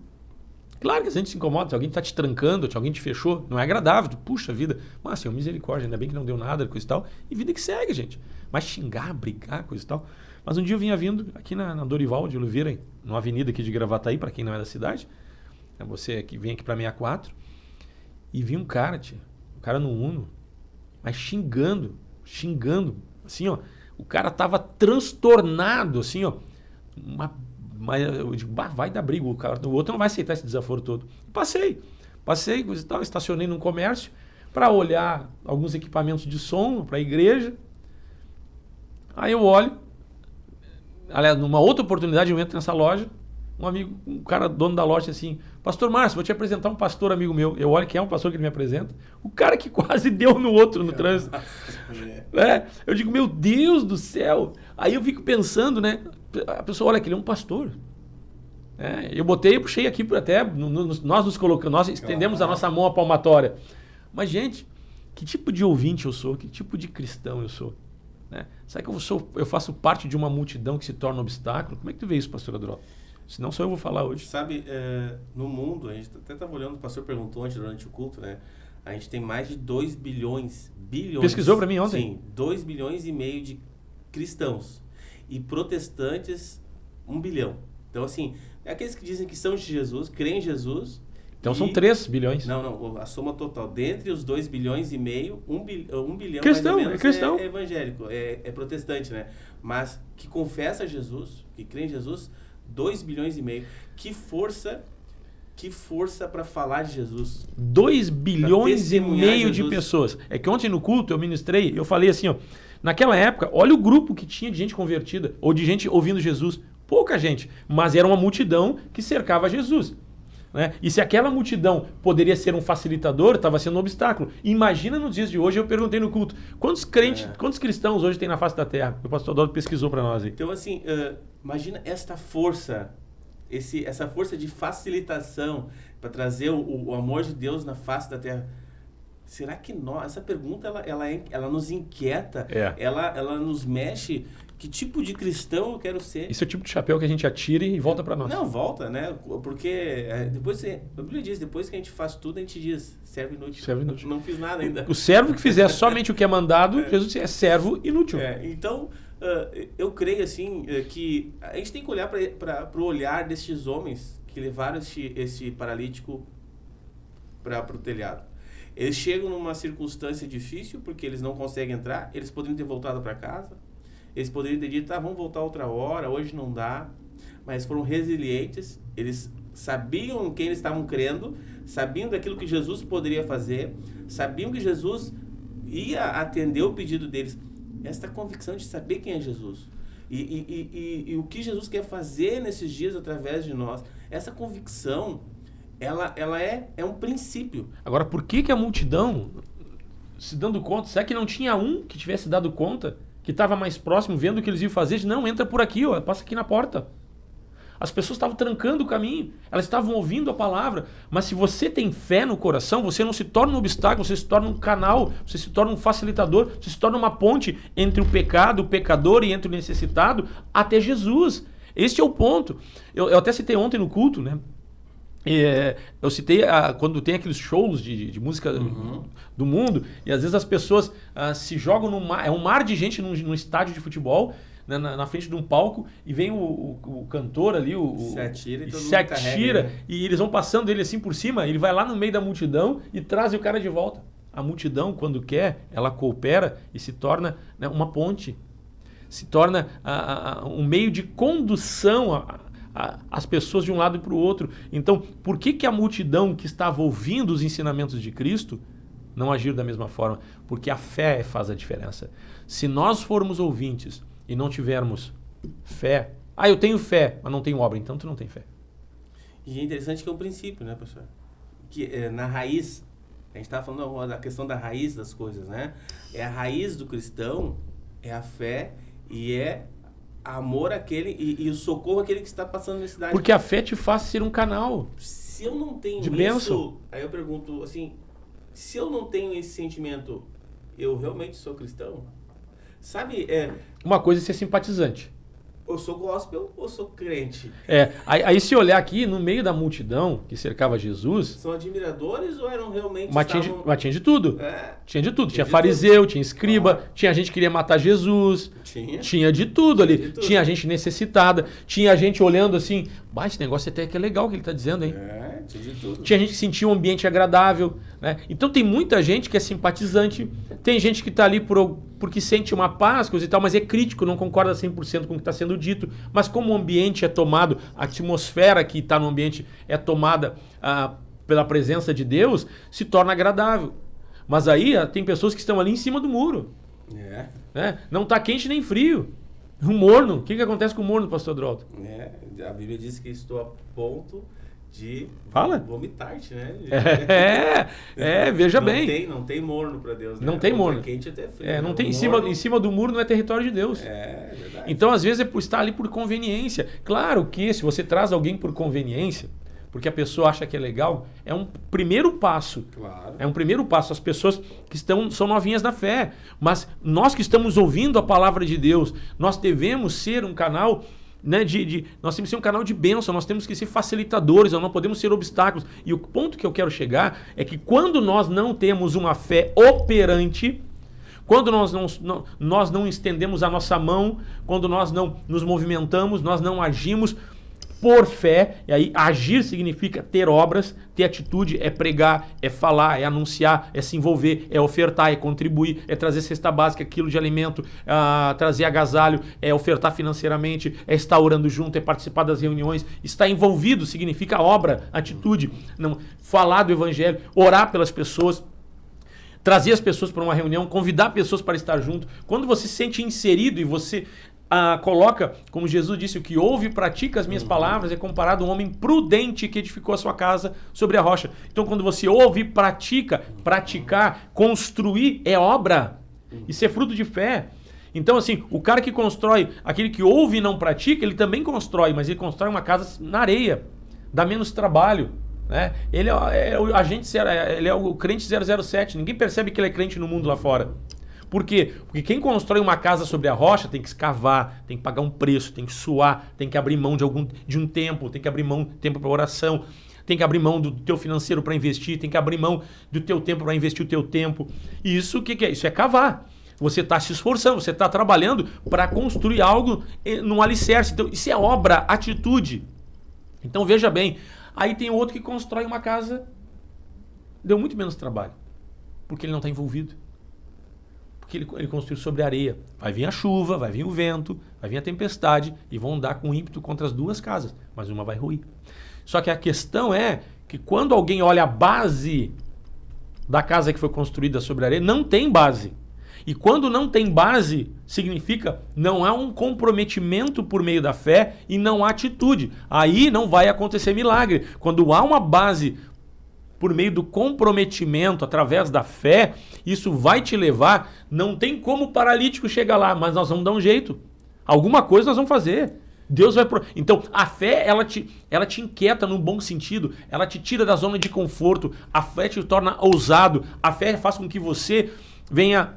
Claro que a gente se incomoda, se alguém está te trancando, se alguém te fechou, não é agradável, puxa vida. Mas, Senhor, misericórdia, ainda bem que não deu nada, coisa e tal. E vida que segue, gente. Mas xingar, brigar, coisa e tal. Mas um dia eu vinha vindo aqui na Dorival de Oliveira, numa avenida aqui de Gravataí, para quem não é da cidade. Você que vem aqui para 64. E vi um cara, um cara no Uno, mas xingando, assim, ó. O cara tava transtornado, assim, ó. Mas eu digo, vai dar briga, o outro não vai aceitar esse desaforo todo. Passei, coisa e tal, estacionei num comércio para olhar alguns equipamentos de som para a igreja. Aí eu olho, aliás, numa outra oportunidade eu entro nessa loja, um cara, dono da loja, assim, Pastor Márcio, vou te apresentar um pastor amigo meu. Eu olho quem é um pastor que ele me apresenta. O cara que quase deu no outro no trânsito. Eu digo, meu Deus do céu. Aí eu fico pensando, né? A pessoa olha que ele é um pastor. Eu puxei aqui até, nós nos colocamos, nós estendemos a nossa mão à palmatória. Mas, gente, que tipo de ouvinte eu sou? Que tipo de cristão eu sou? Né? Será que eu faço parte de uma multidão que se torna um obstáculo? Como é que tu vê isso, pastor Adroaldo? Se não só eu vou falar hoje. Sabe, no mundo, a gente até estava olhando, o pastor perguntou ontem durante o culto, né? A gente tem mais de 2 bilhões. Pesquisou para mim ontem? Sim, 2 bilhões e meio de cristãos. E protestantes, 1 bilhão. Então, assim, aqueles que dizem que são de Jesus, creem em Jesus. Então são 3 bilhões. Não, a soma total. Dentre os 2 bilhões e meio, 1 bilhão cristão, mais ou menos cristão. É evangélico, é protestante, né? Mas que confessa Jesus, que crê em Jesus, 2 bilhões e meio. Que força para falar de Jesus. 2 bilhões e meio de Jesus. pessoas. É que ontem no culto eu ministrei, eu falei assim, ó, naquela época, olha o grupo que tinha de gente convertida, ou de gente ouvindo Jesus. Pouca gente, mas era uma multidão que cercava Jesus. Né? E se aquela multidão poderia ser um facilitador, estava sendo um obstáculo. Imagina nos dias de hoje, eu perguntei no culto, quantos cristãos hoje tem na face da terra? O pastor Adolfo pesquisou para nós aí. Então, assim, imagina esta força, essa força de facilitação para trazer o amor de Deus na face da terra. Será que essa pergunta ela nos inquieta, ela nos mexe? Que tipo de cristão eu quero ser? Esse é o tipo de chapéu que a gente atira e volta para nós. Não, volta, né? Porque depois a Bíblia diz, depois que a gente faz tudo, a gente diz, servo inútil. Não fiz nada ainda. O servo que fizer somente o que é mandado, Jesus é servo inútil. Então, eu creio assim que a gente tem que olhar para o olhar destes homens que levaram esse paralítico para o telhado. Eles chegam numa circunstância difícil porque eles não conseguem entrar, eles poderiam ter voltado para casa. Eles poderiam ter dito, vamos voltar outra hora, hoje não dá. Mas foram resilientes, eles sabiam em quem eles estavam crendo, sabiam daquilo que Jesus poderia fazer, sabiam que Jesus ia atender o pedido deles. Esta convicção de saber quem é Jesus. E o que Jesus quer fazer nesses dias através de nós. Essa convicção, ela é um princípio. Agora, por que a multidão, se dando conta, será que não tinha um que tivesse dado conta, que estava mais próximo, vendo o que eles iam fazer? Não, entra por aqui, ó, passa aqui na porta. As pessoas estavam trancando o caminho, elas estavam ouvindo a palavra. Mas se você tem fé no coração, você não se torna um obstáculo, você se torna um canal, você se torna um facilitador, você se torna uma ponte entre o pecado, o pecador e entre o necessitado até Jesus. Este é o ponto. Eu até citei ontem no culto, né? Eu citei quando tem aqueles shows de música do mundo, e às vezes as pessoas se jogam no mar, é um mar de gente num estádio de futebol, né, na frente de um palco, e vem o cantor ali, se atira, e eles vão passando ele assim por cima, ele vai lá no meio da multidão e traz o cara de volta. A multidão, quando quer, ela coopera e se torna, né, uma ponte, se torna um meio de condução as pessoas de um lado para o outro. Então, por que a multidão que estava ouvindo os ensinamentos de Cristo não agiu da mesma forma? Porque a fé faz a diferença. Se nós formos ouvintes e não tivermos fé, eu tenho fé, mas não tenho obra, então tu não tem fé. E é interessante que é um princípio, né, pastor? Que na raiz, a gente estava falando da questão da raiz das coisas, né? É a raiz do cristão, é a fé e é amor àquele e o socorro àquele que está passando necessidade. Porque a fé te faz ser um canal. Se eu não tenho de isso, bênção. Aí eu pergunto assim, se eu não tenho esse sentimento, eu realmente sou cristão? Sabe, Uma coisa é ser simpatizante. eu sou gospel ou sou crente? Aí se olhar aqui, no meio da multidão que cercava Jesus, São admiradores ou eram realmente... mas tinha de tudo. Tinha de tudo. Tinha de fariseu, tinha escriba, tinha gente que queria matar Jesus. Tinha de tudo ali. de tudo. Tinha gente necessitada. Tinha gente olhando assim, esse negócio até que é legal o que ele está dizendo, hein? Tinha de tudo. Tinha gente que sentia um ambiente agradável, né? Então tem muita gente que é simpatizante, tem gente que está ali porque sente uma paz, coisa e tal, mas é crítico, não concorda 100% com o que está sendo dito. Mas como o ambiente é tomado, a atmosfera que está no ambiente é tomada pela presença de Deus, se torna agradável. Mas aí tem pessoas que estão ali em cima do muro. Né? Não está quente nem frio. Um morno. O que acontece com o morno, pastor Drolto? A Bíblia diz que estou a ponto de vomitar-te, né? Veja bem. Não tem morno para Deus, né? Não tem morno. É quente até frio. Não tem em cima do muro não é território de Deus. Verdade. Então, às vezes, é por estar ali por conveniência. Claro que se você traz alguém por conveniência, porque a pessoa acha que é legal, é um primeiro passo. Claro. É um primeiro passo. As pessoas que são novinhas na fé. Mas nós que estamos ouvindo a palavra de Deus, nós devemos ser um canal... Né, nós temos que ser um canal de bênção, nós temos que ser facilitadores, nós não podemos ser obstáculos. E o ponto que eu quero chegar é que quando nós não temos uma fé operante, quando nós não estendemos a nossa mão, quando nós não nos movimentamos, nós não agimos por fé, e aí agir significa ter obras, ter atitude, é pregar, é falar, é anunciar, é se envolver, é ofertar, é contribuir, é trazer cesta básica, quilo de alimento, trazer agasalho, é ofertar financeiramente, é estar orando junto, é participar das reuniões, estar envolvido significa obra, atitude, não, falar do evangelho, orar pelas pessoas, trazer as pessoas para uma reunião, convidar pessoas para estar junto. Quando você se sente inserido e você coloca, como Jesus disse, o que ouve e pratica as minhas palavras é comparado a um homem prudente que edificou a sua casa sobre a rocha. Então, quando você ouve e pratica, praticar, construir é obra. Isso é fruto de fé. Então, assim, o cara que constrói, aquele que ouve e não pratica, ele também constrói, mas ele constrói uma casa na areia. Dá menos trabalho. Né? Ele é o crente 007. Ninguém percebe que ele é crente no mundo lá fora. Por quê? Porque quem constrói uma casa sobre a rocha tem que escavar, tem que pagar um preço, tem que suar, tem que abrir mão de um tempo, tem que abrir mão de tempo para oração, tem que abrir mão do teu financeiro para investir, tem que abrir mão do teu tempo para investir o teu tempo. E isso o que é? Isso é cavar. Você está se esforçando, você está trabalhando para construir algo num alicerce. Então, isso é obra, atitude. Então, veja bem, aí tem outro que constrói uma casa, deu muito menos trabalho, porque ele não está envolvido. Porque ele construiu sobre areia. Vai vir a chuva, vai vir o vento, vai vir a tempestade e vão dar com ímpeto contra as duas casas, mas uma vai ruir. Só que a questão é que quando alguém olha a base da casa que foi construída sobre areia, não tem base. E quando não tem base, significa não há um comprometimento por meio da fé e não há atitude. Aí não vai acontecer milagre. Quando há uma base por meio do comprometimento, através da fé, isso vai te levar, não tem como o paralítico chegar lá, mas nós vamos dar um jeito. Alguma coisa nós vamos fazer. Deus vai... Então, a fé, ela te inquieta no bom sentido, ela te tira da zona de conforto, a fé te torna ousado, a fé faz com que você venha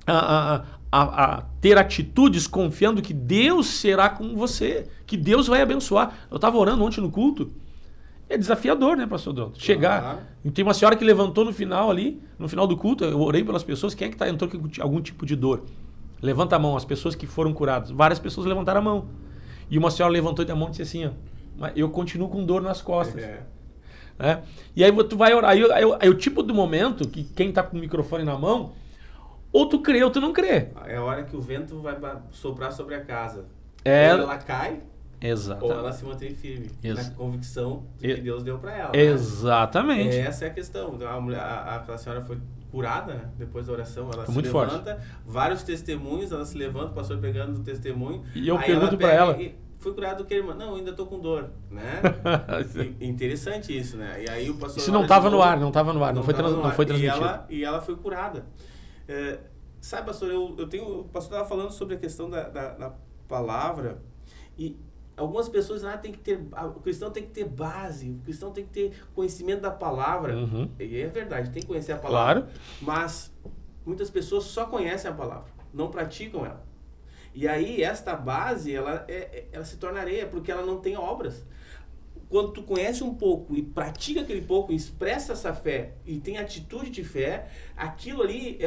a ter atitudes confiando que Deus será com você, que Deus vai abençoar. Eu estava orando ontem no culto. É desafiador, né, pastor Doutor? Chegar. E tem uma senhora que levantou no final do culto, eu orei pelas pessoas, quem é que entrou com algum tipo de dor? Levanta a mão, as pessoas que foram curadas. Várias pessoas levantaram a mão. E uma senhora levantou a mão e disse assim, ó, eu continuo com dor nas costas. Né? E aí tu vai orar. Aí o tipo do momento que quem está com o microfone na mão, ou tu crê ou tu não crê. É a hora que o vento vai soprar sobre a casa. Ela cai. Exatamente. Ou ela se mantém firme, na convicção de que Deus deu para ela. Exatamente. Né? Essa é a questão. Aquela senhora foi curada, né? Depois da oração, ela foi se levanta, forte. Vários testemunhos, ela se levanta, o pastor pegando o testemunho. E eu pergunto para ela, foi curado do que, irmã? Não, ainda tô com dor, né? Interessante isso, né? E aí o pastor... Isso não estava no ar, não foi transmitido. E ela foi curada. Sabe, pastor, o pastor estava falando sobre a questão da palavra, e algumas pessoas o cristão tem que ter base, o cristão tem que ter conhecimento da palavra. E é verdade, tem que conhecer a palavra. Claro. Mas muitas pessoas só conhecem a palavra, não praticam ela. E aí esta base, ela se torna areia, porque ela não tem obras. Quando tu conhece um pouco e pratica aquele pouco, expressa essa fé e tem atitude de fé, aquilo ali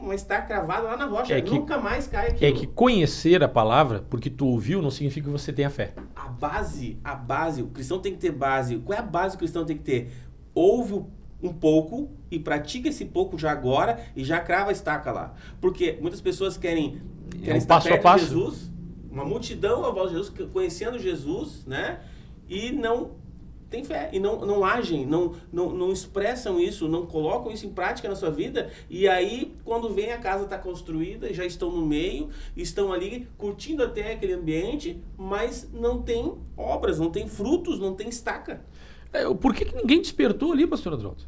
uma estar cravado lá na rocha, nunca mais cai aquilo. É que conhecer a palavra, porque tu ouviu, não significa que você tenha fé. A base, o cristão tem que ter base. Qual é a base que o cristão tem que ter? Ouve um pouco e pratica esse pouco já agora e já crava a estaca lá. Porque muitas pessoas querem estar passo a perto passo. de Jesus, uma multidão ao volta de Jesus, conhecendo Jesus, né? E não tem fé, e não agem, não expressam isso, não colocam isso em prática na sua vida, e aí quando vem a casa está construída, já estão no meio, estão ali curtindo até aquele ambiente, mas não tem obras, não tem frutos, não tem estaca. Por que ninguém despertou ali, pastor Adroaldo?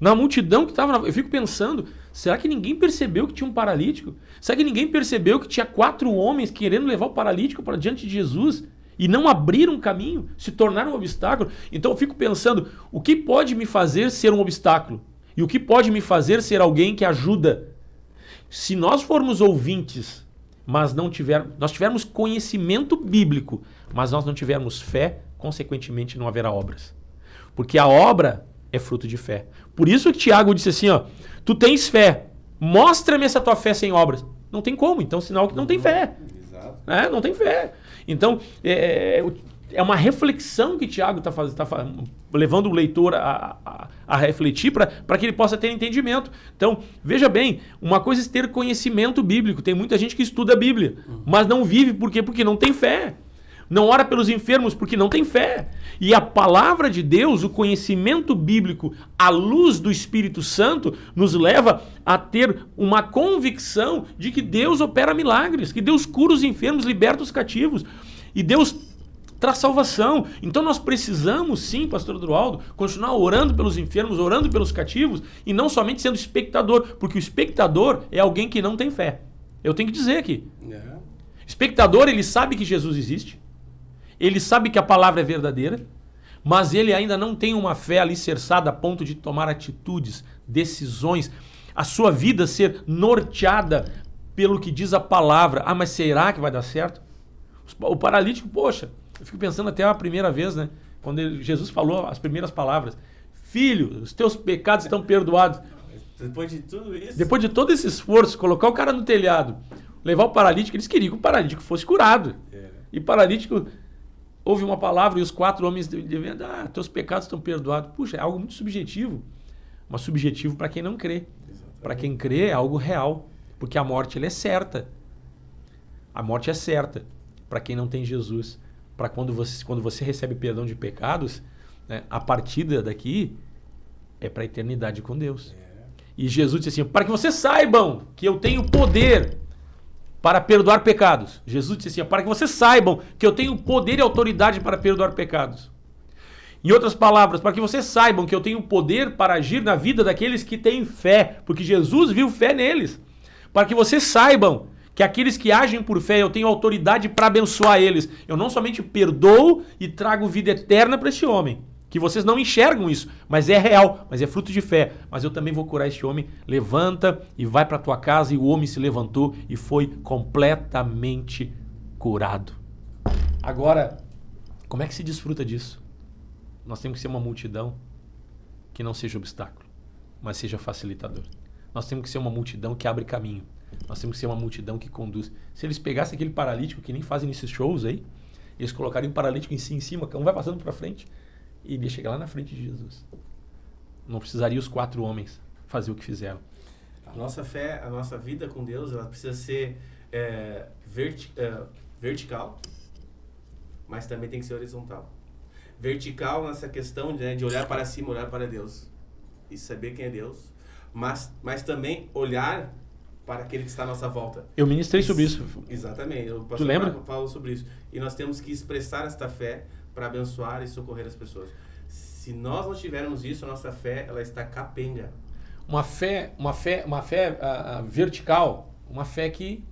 Na multidão que estava, eu fico pensando, será que ninguém percebeu que tinha um paralítico? Será que ninguém percebeu que tinha 4 homens querendo levar o paralítico para diante de Jesus? E não abriram caminho, se tornaram um obstáculo. Então eu fico pensando, o que pode me fazer ser um obstáculo? E o que pode me fazer ser alguém que ajuda? Se nós formos ouvintes, mas nós tivermos conhecimento bíblico, mas nós não tivermos fé, consequentemente não haverá obras. Porque a obra é fruto de fé. Por isso que Tiago disse assim, tu tens fé, mostra-me essa tua fé sem obras. Não tem como, então sinal que não tem fé. Exato. Não tem fé. Então, é uma reflexão que Tiago está levando o leitor a refletir para que ele possa ter entendimento. Então, veja bem, uma coisa é ter conhecimento bíblico. Tem muita gente que estuda a Bíblia, mas não vive. Por quê? Porque não tem fé. Não ora pelos enfermos porque não tem fé. E a palavra de Deus, o conhecimento bíblico, à luz do Espírito Santo, nos leva a ter uma convicção de que Deus opera milagres, que Deus cura os enfermos, liberta os cativos. E Deus traz salvação. Então nós precisamos, sim, pastor Adroaldo, continuar orando pelos enfermos, orando pelos cativos, e não somente sendo espectador, porque o espectador é alguém que não tem fé. Eu tenho que dizer aqui. Espectador, ele sabe que Jesus existe. Ele sabe que a palavra é verdadeira, mas ele ainda não tem uma fé alicerçada a ponto de tomar atitudes, decisões, a sua vida ser norteada pelo que diz a palavra. Mas será que vai dar certo? O paralítico, poxa, eu fico pensando até a primeira vez, né? Quando Jesus falou as primeiras palavras. Filho, os teus pecados estão perdoados. Depois de tudo isso? Depois de todo esse esforço, colocar o cara no telhado, levar o paralítico, eles queriam que o paralítico fosse curado. E o paralítico... Houve uma palavra e os 4 homens dizendo, teus pecados estão perdoados. Puxa, é algo muito subjetivo. Mas subjetivo para quem não crê. Para quem crê é algo real. Porque a morte ela é certa. A morte é certa. Para quem não tem Jesus. Para quando você recebe perdão de pecados, né, a partida daqui é para a eternidade com Deus. E Jesus disse assim, para que vocês saibam que eu tenho poder para perdoar pecados. Jesus disse assim, para que vocês saibam que eu tenho poder e autoridade para perdoar pecados. Em outras palavras, para que vocês saibam que eu tenho poder para agir na vida daqueles que têm fé, porque Jesus viu fé neles. Para que vocês saibam que aqueles que agem por fé, eu tenho autoridade para abençoar eles. Eu não somente perdoo e trago vida eterna para esse homem, que vocês não enxergam isso, mas é real, mas é fruto de fé. Mas eu também vou curar esse homem. Levanta e vai para tua casa. E o homem se levantou e foi completamente curado. Agora, como é que se desfruta disso? Nós temos que ser uma multidão que não seja obstáculo, mas seja facilitador. Nós temos que ser uma multidão que abre caminho. Nós temos que ser uma multidão que conduz. Se eles pegassem aquele paralítico, que nem fazem nesses shows aí, eles colocariam o paralítico em cima, um vai passando para frente, e ele ia chegar lá na frente de Jesus. Não precisaria os 4 homens fazer o que fizeram. A nossa fé, a nossa vida com Deus, ela precisa ser vertical, mas também tem que ser horizontal. Vertical nessa questão de olhar para cima, olhar para Deus e saber quem é Deus, mas também olhar para aquele que está à nossa volta. Eu ministrei sobre isso. Exatamente. Tu lembra? Falo sobre isso. E nós temos que expressar esta fé para abençoar e socorrer as pessoas. Se nós não tivermos isso, a nossa fé, ela está capenga. Uma fé vertical, uma fé que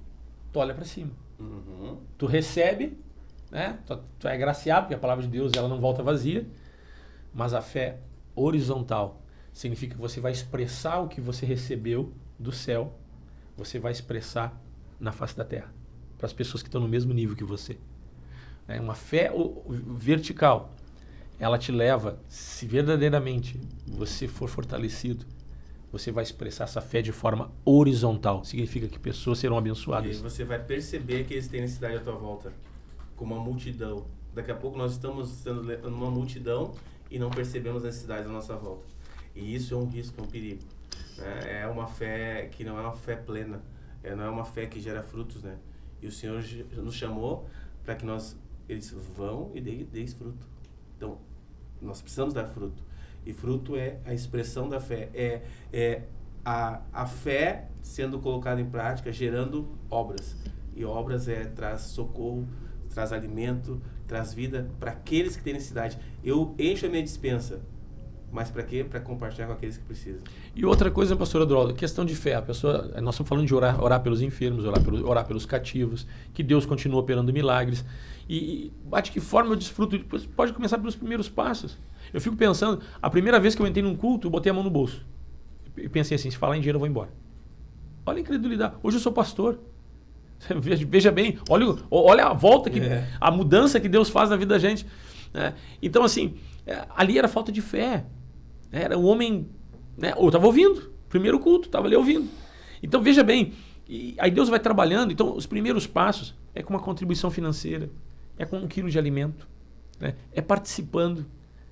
tu olha para cima. Uhum. Tu recebe, né? Tu é agraciado, porque a palavra de Deus ela não volta vazia. Mas a fé horizontal significa que você vai expressar o que você recebeu do céu, você vai expressar na face da terra, para as pessoas que estão no mesmo nível que você. Uma fé vertical, ela te leva, se verdadeiramente você for fortalecido, você vai expressar essa fé de forma horizontal. Significa que pessoas serão abençoadas. E aí você vai perceber que eles têm necessidade à tua volta, como uma multidão. Daqui a pouco nós estamos sendo numa multidão e não percebemos as necessidades à nossa volta. E isso é um risco, é um perigo. Né? É uma fé que não é uma fé plena, não é uma fé que gera frutos, né? E o Senhor nos chamou para que eles vão e deem fruto. Então, nós precisamos dar fruto. E fruto é a expressão da fé, é a fé sendo colocada em prática, gerando obras. E obras traz socorro, traz alimento, traz vida para aqueles que têm necessidade. Eu encho a minha despensa, mas para quê? Para compartilhar com aqueles que precisam. E outra coisa, pastor Adroaldo, questão de fé. Nós estamos falando de orar pelos enfermos, orar pelos cativos, que Deus continua operando milagres. E de que forma eu desfruto? Depois pode começar pelos primeiros passos. Eu fico pensando, a primeira vez que eu entrei num culto, eu botei a mão no bolso. E pensei assim, se falar em dinheiro eu vou embora. Olha a incredulidade. Hoje eu sou pastor. Veja bem, olha a volta, a mudança que Deus faz na vida da gente. Né? Então assim, ali era falta de fé. Era o homem, né? Eu estava ouvindo, primeiro culto, estava ali ouvindo. Então veja bem, aí Deus vai trabalhando. Então os primeiros passos é com uma contribuição financeira, é com 1 quilo de alimento, né? É participando,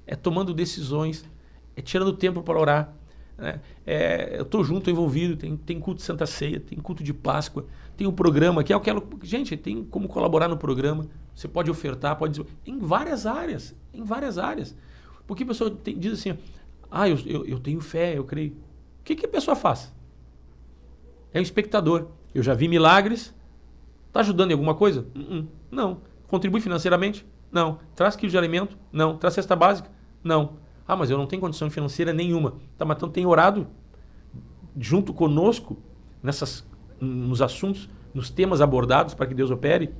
é tomando decisões, é tirando tempo para orar. Né? Eu estou junto, estou envolvido, tem culto de Santa Ceia, tem culto de Páscoa, tem um programa que gente, tem como colaborar no programa, você pode ofertar, em várias áreas, porque a pessoa diz assim, eu tenho fé, eu creio. O que a pessoa faz? É um espectador. Eu já vi milagres. Está ajudando em alguma coisa? Não. Contribui financeiramente? Não. Traz quilo de alimento? Não. Traz cesta básica? Não. Mas eu não tenho condição financeira nenhuma. Tá, mas então tem orado junto conosco nos assuntos, nos temas abordados para que Deus opere?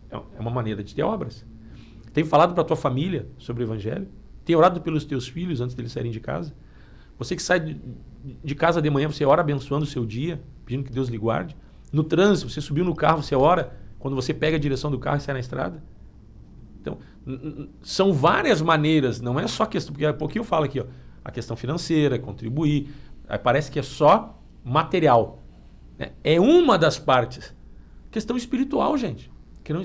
É uma maneira de ter obras. Tem falado para a tua família sobre o Evangelho? Tem orado pelos teus filhos antes deles saírem de casa? Você que sai de casa de manhã, você ora abençoando o seu dia, pedindo que Deus lhe guarde? No trânsito, você subiu no carro, você ora quando você pega a direção do carro e sai na estrada? Então, são várias maneiras, não é só questão, porque há pouquinho eu falo aqui, a questão financeira, contribuir, aí parece que é só material. Né? É uma das partes. Questão espiritual, gente.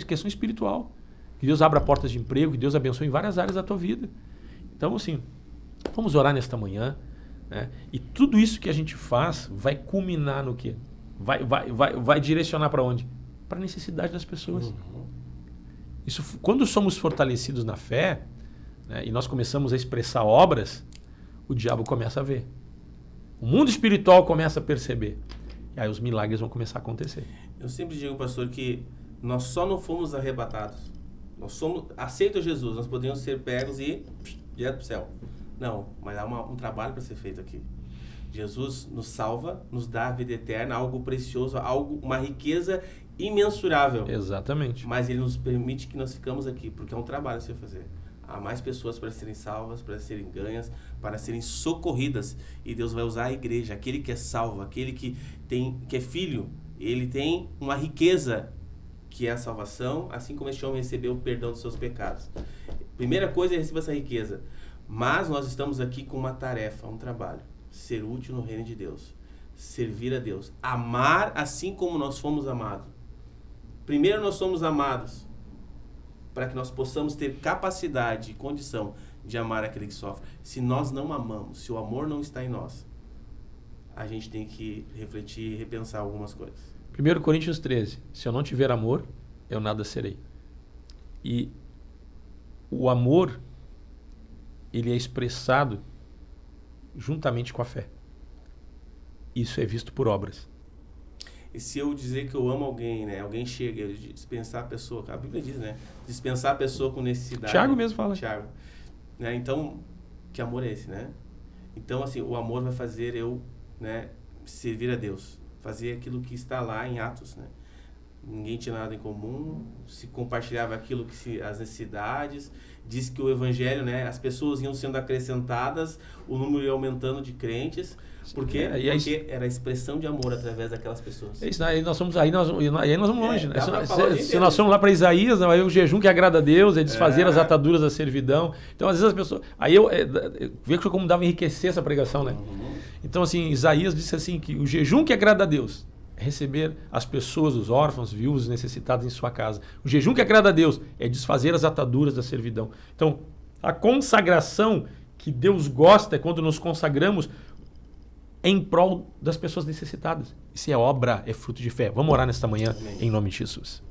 Questão espiritual. Que Deus abra portas de emprego, que Deus abençoe em várias áreas da tua vida. Então, assim, vamos orar nesta manhã, né? E tudo isso que a gente faz vai culminar no quê? Vai direcionar para onde? Para a necessidade das pessoas. Isso, quando somos fortalecidos na fé, né, e nós começamos a expressar obras, o diabo começa a ver. O mundo espiritual começa a perceber. E aí os milagres vão começar a acontecer. Eu sempre digo, pastor, que nós só não fomos arrebatados. Nós aceita Jesus, nós podemos ser pegos e direto para o céu. Não, mas há um trabalho para ser feito aqui. Jesus nos salva, nos dá a vida eterna, algo precioso, uma riqueza imensurável. Exatamente. Mas Ele nos permite que nós ficamos aqui, porque é um trabalho a se fazer. Há mais pessoas para serem salvas, para serem ganhas, para serem socorridas. E Deus vai usar a igreja, aquele que é salvo, aquele que é filho, ele tem uma riqueza que é a salvação, assim como este homem recebeu o perdão dos seus pecados. Primeira coisa é receber essa riqueza. Mas nós estamos aqui com uma tarefa, um trabalho. Ser útil no reino de Deus. Servir a Deus. Amar assim como nós fomos amados. Primeiro nós somos amados para que nós possamos ter capacidade e condição de amar aquele que sofre. Se nós não amamos, se o amor não está em nós, a gente tem que refletir e repensar algumas coisas. 1 Coríntios 13. Se eu não tiver amor, eu nada serei. E o amor, ele é expressado juntamente com a fé. Isso é visto por obras. se eu dizer que eu amo alguém, né? Alguém chega, eu dispensar a pessoa, a Bíblia diz, né? Dispensar a pessoa com necessidade. Tiago mesmo fala. Tiago. Né? Então, que amor é esse, né? Então, assim, o amor vai fazer eu, né, servir a Deus. Fazer aquilo que está lá em Atos, né? Ninguém tinha nada em comum, se compartilhava aquilo que as necessidades. Diz que o evangelho, né, as pessoas iam sendo acrescentadas, o número ia aumentando de crentes. Por quê? Porque era a expressão de amor através daquelas pessoas. É isso, aí nós vamos longe, né? Se nós Deus. formos lá para Isaías, aí o jejum que agrada a Deus é desfazer as ataduras da servidão. Então, às vezes as pessoas... Aí eu vejo como dava enriquecer essa pregação, né? Então, assim, Isaías disse assim, que o jejum que agrada a Deus é receber as pessoas, os órfãos, viúvos, necessitados em sua casa. O jejum que agrada a Deus é desfazer as ataduras da servidão. Então, a consagração que Deus gosta é quando nos consagramos em prol das pessoas necessitadas. Isso é obra, é fruto de fé. Vamos orar nesta manhã, amém, em nome de Jesus.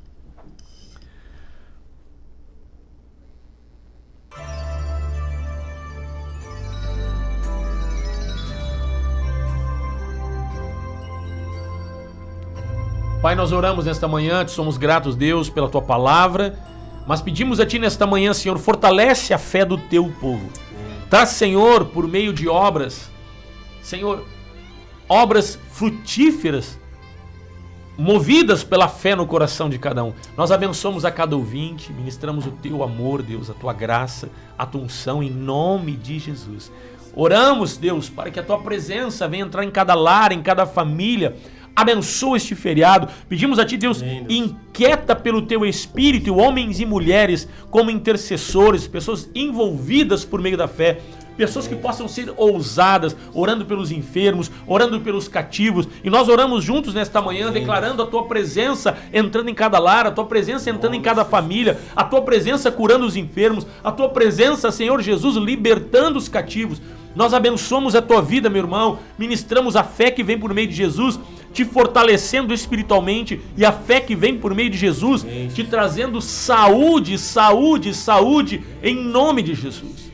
Pai, nós oramos nesta manhã, te somos gratos, Deus, pela tua palavra, mas pedimos a ti nesta manhã, Senhor, fortalece a fé do teu povo. Traz, Senhor, por meio de obras, Senhor, obras frutíferas, movidas pela fé no coração de cada um. Nós abençoamos a cada ouvinte, ministramos o teu amor, Deus, a tua graça, a tua unção, em nome de Jesus. Oramos, Deus, para que a tua presença venha entrar em cada lar, em cada família. Abençoa este feriado. Pedimos a ti, Deus, inquieta pelo teu Espírito homens e mulheres como intercessores, pessoas envolvidas por meio da fé, pessoas que possam ser ousadas, orando pelos enfermos, orando pelos cativos. E nós oramos juntos nesta manhã, declarando a tua presença entrando em cada lar, a tua presença entrando em cada família, a tua presença curando os enfermos, a tua presença, Senhor Jesus, libertando os cativos. Nós abençoamos a tua vida, meu irmão, ministramos a fé que vem por meio de Jesus, te fortalecendo espiritualmente, e a fé que vem por meio de Jesus, te trazendo saúde, saúde, saúde, em nome de Jesus.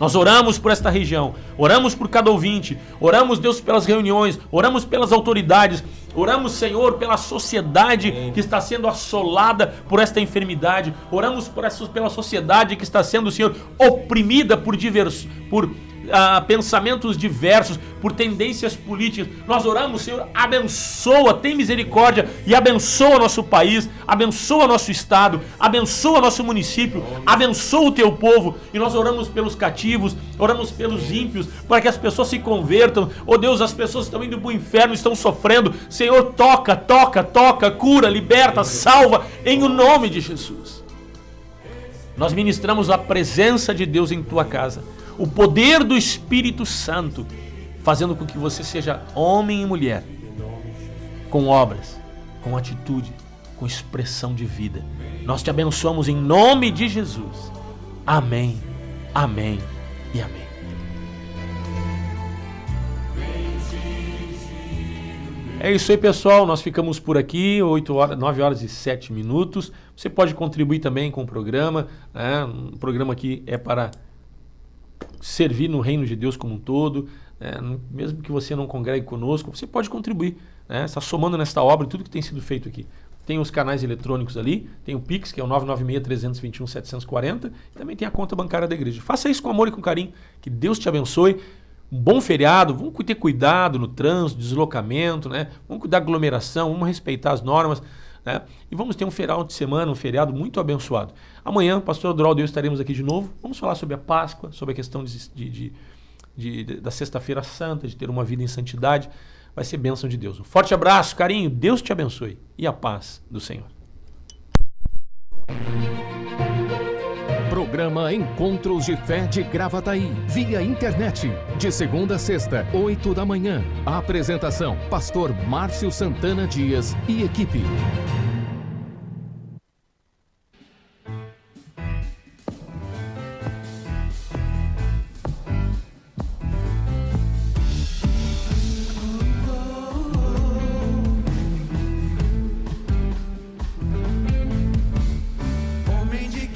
Nós oramos por esta região, oramos por cada ouvinte, oramos, Deus, pelas reuniões, oramos pelas autoridades, oramos, Senhor, pela sociedade que está sendo assolada por esta enfermidade, oramos pela sociedade que está sendo, Senhor, oprimida por pensamentos diversos, por tendências políticas. Nós oramos, Senhor, abençoa, tem misericórdia e abençoa nosso país, abençoa nosso estado, abençoa nosso município, abençoa o teu povo. E nós oramos pelos cativos, oramos pelos ímpios, para que as pessoas se convertam. Oh Deus, as pessoas estão indo para o inferno, estão sofrendo. Senhor, toca, cura, liberta, salva, em o nome de Jesus. Nós ministramos a presença de Deus em tua casa, o poder do Espírito Santo, fazendo com que você seja homem e mulher, com obras, com atitude, com expressão de vida. Nós te abençoamos em nome de Jesus. Amém, amém e amém. É isso aí, pessoal, nós ficamos por aqui, 9 horas e 7 minutos. Você pode contribuir também com o programa, né? O programa aqui é para servir no reino de Deus como um todo, né? Mesmo que você não congregue conosco, você pode contribuir, né? Está somando nesta obra tudo que tem sido feito aqui. Tem os canais eletrônicos ali, tem o Pix, que é o 996-321-740, e também tem a conta bancária da igreja. Faça isso com amor e com carinho, que Deus te abençoe. Um bom feriado, vamos ter cuidado no trânsito, deslocamento, né? Vamos cuidar da aglomeração, vamos respeitar as normas, né? E vamos ter um feriado de semana, um feriado muito abençoado. Amanhã, pastor Adroaldo e eu estaremos aqui de novo. Vamos falar sobre a Páscoa, sobre a questão da Sexta-feira Santa, de ter uma vida em santidade. Vai ser bênção de Deus. Um forte abraço, carinho, Deus te abençoe e a paz do Senhor. Programa Encontros de Fé de Gravataí, via internet, de segunda a sexta, 8 da manhã. A apresentação, pastor Márcio Santana Dias e equipe. Homem de